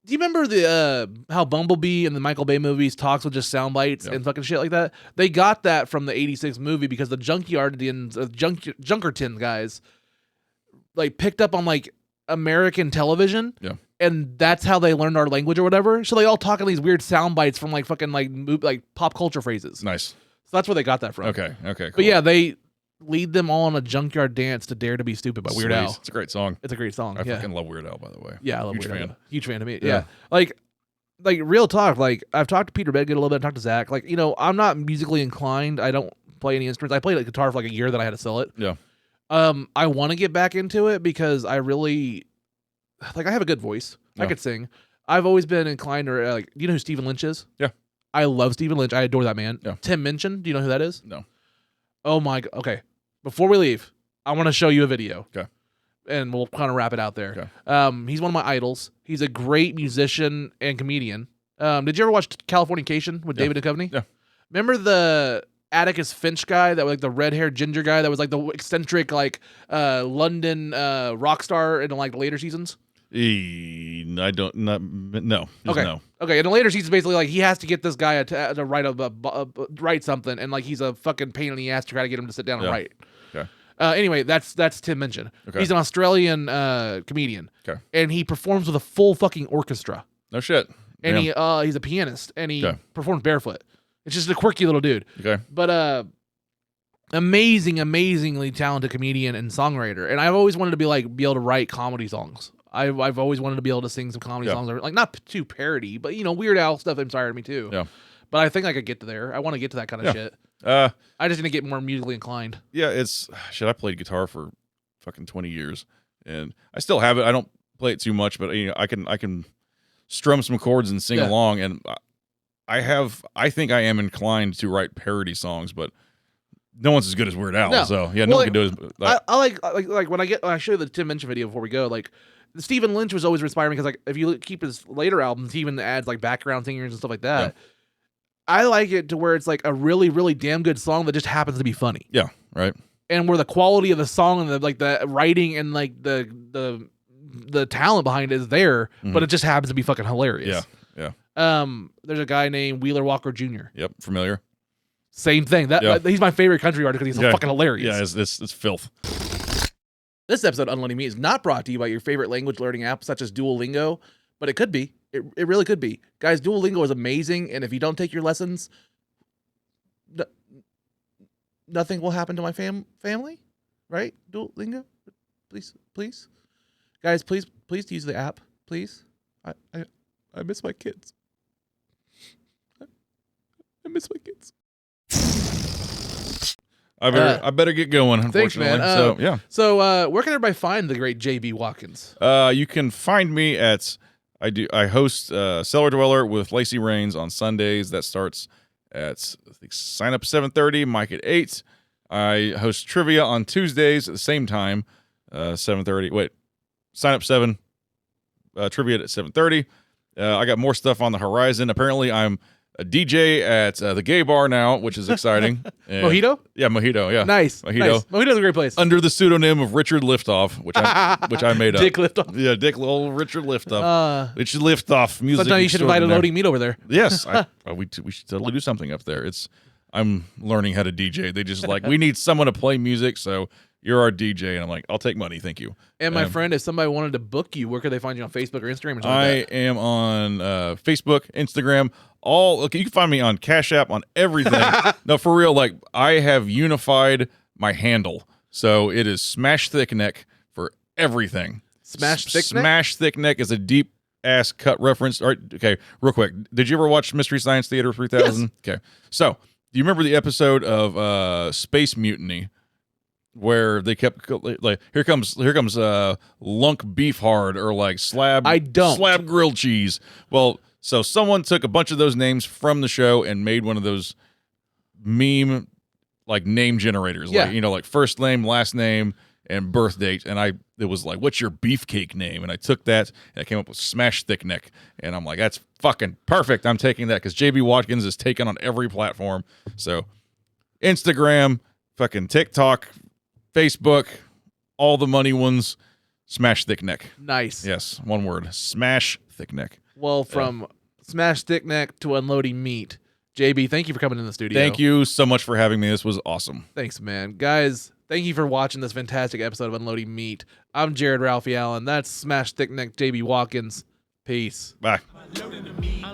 Do you remember the how Bumblebee in the Michael Bay movies talks with just sound bites and fucking shit like that? They got that from the '86 movie because the Junkerton guys like picked up on like American television. Yeah. And that's how they learned our language or whatever. So they all talk in these weird sound bites from like fucking like pop culture phrases. Nice. So that's where they got that from. Okay. Cool. But yeah, they lead them all on a junkyard dance to "Dare to Be Stupid" by Weird Al. It's a great song. It's a great song. I fucking love Weird Al, by the way. Yeah, I love Huge Weird fan. Al. Huge fan of me. Yeah. Like real talk. Like I've talked to Peter Bedgood a little bit. I've talked to Zach. Like, I'm not musically inclined. I don't play any instruments. I played like guitar for like a year, then I had to sell it. Yeah. I want to get back into it because I really I have a good voice. Yeah. I could sing. I've always been inclined to like. Do you know who Stephen Lynch is? Yeah. I love Stephen Lynch. I adore that man. Yeah. Tim Minchin. Do you know who that is? No. Oh my. Okay. Before we leave, I want to show you a video. Okay. And we'll kind of wrap it out there. Okay. He's one of my idols. He's a great musician and comedian. Did you ever watch Californication with David Duchovny? Yeah. Remember the Atticus Finch guy that was like the red-haired ginger guy that was like the eccentric like London rock star in like the later seasons? I don't. No. Okay. No. Okay. In the later seasons, basically, like he has to get this guy to write something, and like he's a fucking pain in the ass to try to get him to sit down and write. Okay. Anyway, that's Tim Minchin. Okay. He's an Australian comedian. Okay. And he performs with a full fucking orchestra. No shit. And he's a pianist, and he Okay. performs barefoot. It's just a quirky little dude. Okay. But amazingly talented comedian and songwriter. And I've always wanted to be able to write comedy songs. I've always wanted to be able to sing some comedy songs, like not too parody, but Weird Al stuff inspired me too. Yeah. But I think I could get to there. I want to get to that kind of shit. I just need to get more musically inclined. Yeah, I played guitar for fucking 20 years, and I still have it. I don't play it too much, but I can strum some chords and sing along, and I think I am inclined to write parody songs, but no one's as good as Weird Al. No. So yeah, no one can do it. I like when I show you the Tim Minchin video before we go, like Stephen Lynch was always inspiring because like if you keep his later albums, he even adds like background singers and stuff like that. Yeah. I like it to where it's like a really, really damn good song that just happens to be funny. Yeah, right. And where the quality of the song and the writing and like the talent behind it is there, but it just happens to be fucking hilarious. Yeah. There's a guy named Wheeler Walker Jr. Yep, familiar. Same thing. He's my favorite country artist because he's fucking hilarious. Yeah, it's filth. This episode of Unloading Meat is not brought to you by your favorite language learning app such as Duolingo, but it could be. It really could be. Guys, Duolingo is amazing, and if you don't take your lessons, nothing will happen to my family, right? Duolingo, please. Guys, please use the app, please. I miss my kids. I miss my kids. I better get going, unfortunately. Thanks, man. So where can everybody find the great JB Watkins? You can find me at I host Cellar Dweller with Lacey Rains on Sundays. That starts at sign up 7:30, mic at 8. I host trivia on Tuesdays at the same time, 7:30. Wait, sign up 7, trivia at 7:30. I got more stuff on the horizon. Apparently, I'm a DJ at the gay bar now, which is exciting. And, Mojito? Yeah, Mojito. Yeah, Nice. Mojito. Nice. Mojito's a great place. Under the pseudonym of Richard Liftoff, which I made up. Dick Liftoff. Yeah, Dick little Richard Liftoff. It's Liftoff music. Sometime you should invite Unloading Meat over there. Yes, we should totally do something up there. I'm learning how to DJ. They just like, we need someone to play music, so you're our DJ. And I'm like, I'll take money, thank you. And my friend, if somebody wanted to book you, where could they find you on Facebook or Instagram or something like that? I am on Facebook, Instagram, you can find me on Cash App, on everything. No, for real, like I have unified my handle. So it is Smash Thick Neck for everything. Smash Thick Neck? Smash Thick Neck is a deep ass cut reference. All right, okay, real quick. Did you ever watch Mystery Science Theater 3000? Yes. Okay. So, do you remember the episode of Space Mutiny where they kept like here comes lunk beef hard or like slab grilled cheese? Well, so someone took a bunch of those names from the show and made one of those meme like name generators, like like first name, last name, and birth date. And it was like, what's your beefcake name? And I took that and I came up with Smash Thick Neck. And I'm like, that's fucking perfect. I'm taking that because JB Watkins is taken on every platform. So Instagram, fucking TikTok, Facebook, all the money ones, Smash Thick Neck. Nice. Yes, one word. Smash Thick Neck. Well, from Smash Thick Neck to Unloading Meat, JB, thank you for coming in the studio. Thank you so much for having me. This was awesome. Thanks, man. Guys, thank you for watching this fantastic episode of Unloading Meat. I'm Jared Ralphie Allen. That's Smash Thick Neck JB Watkins. Peace. Bye. Unloading the meat.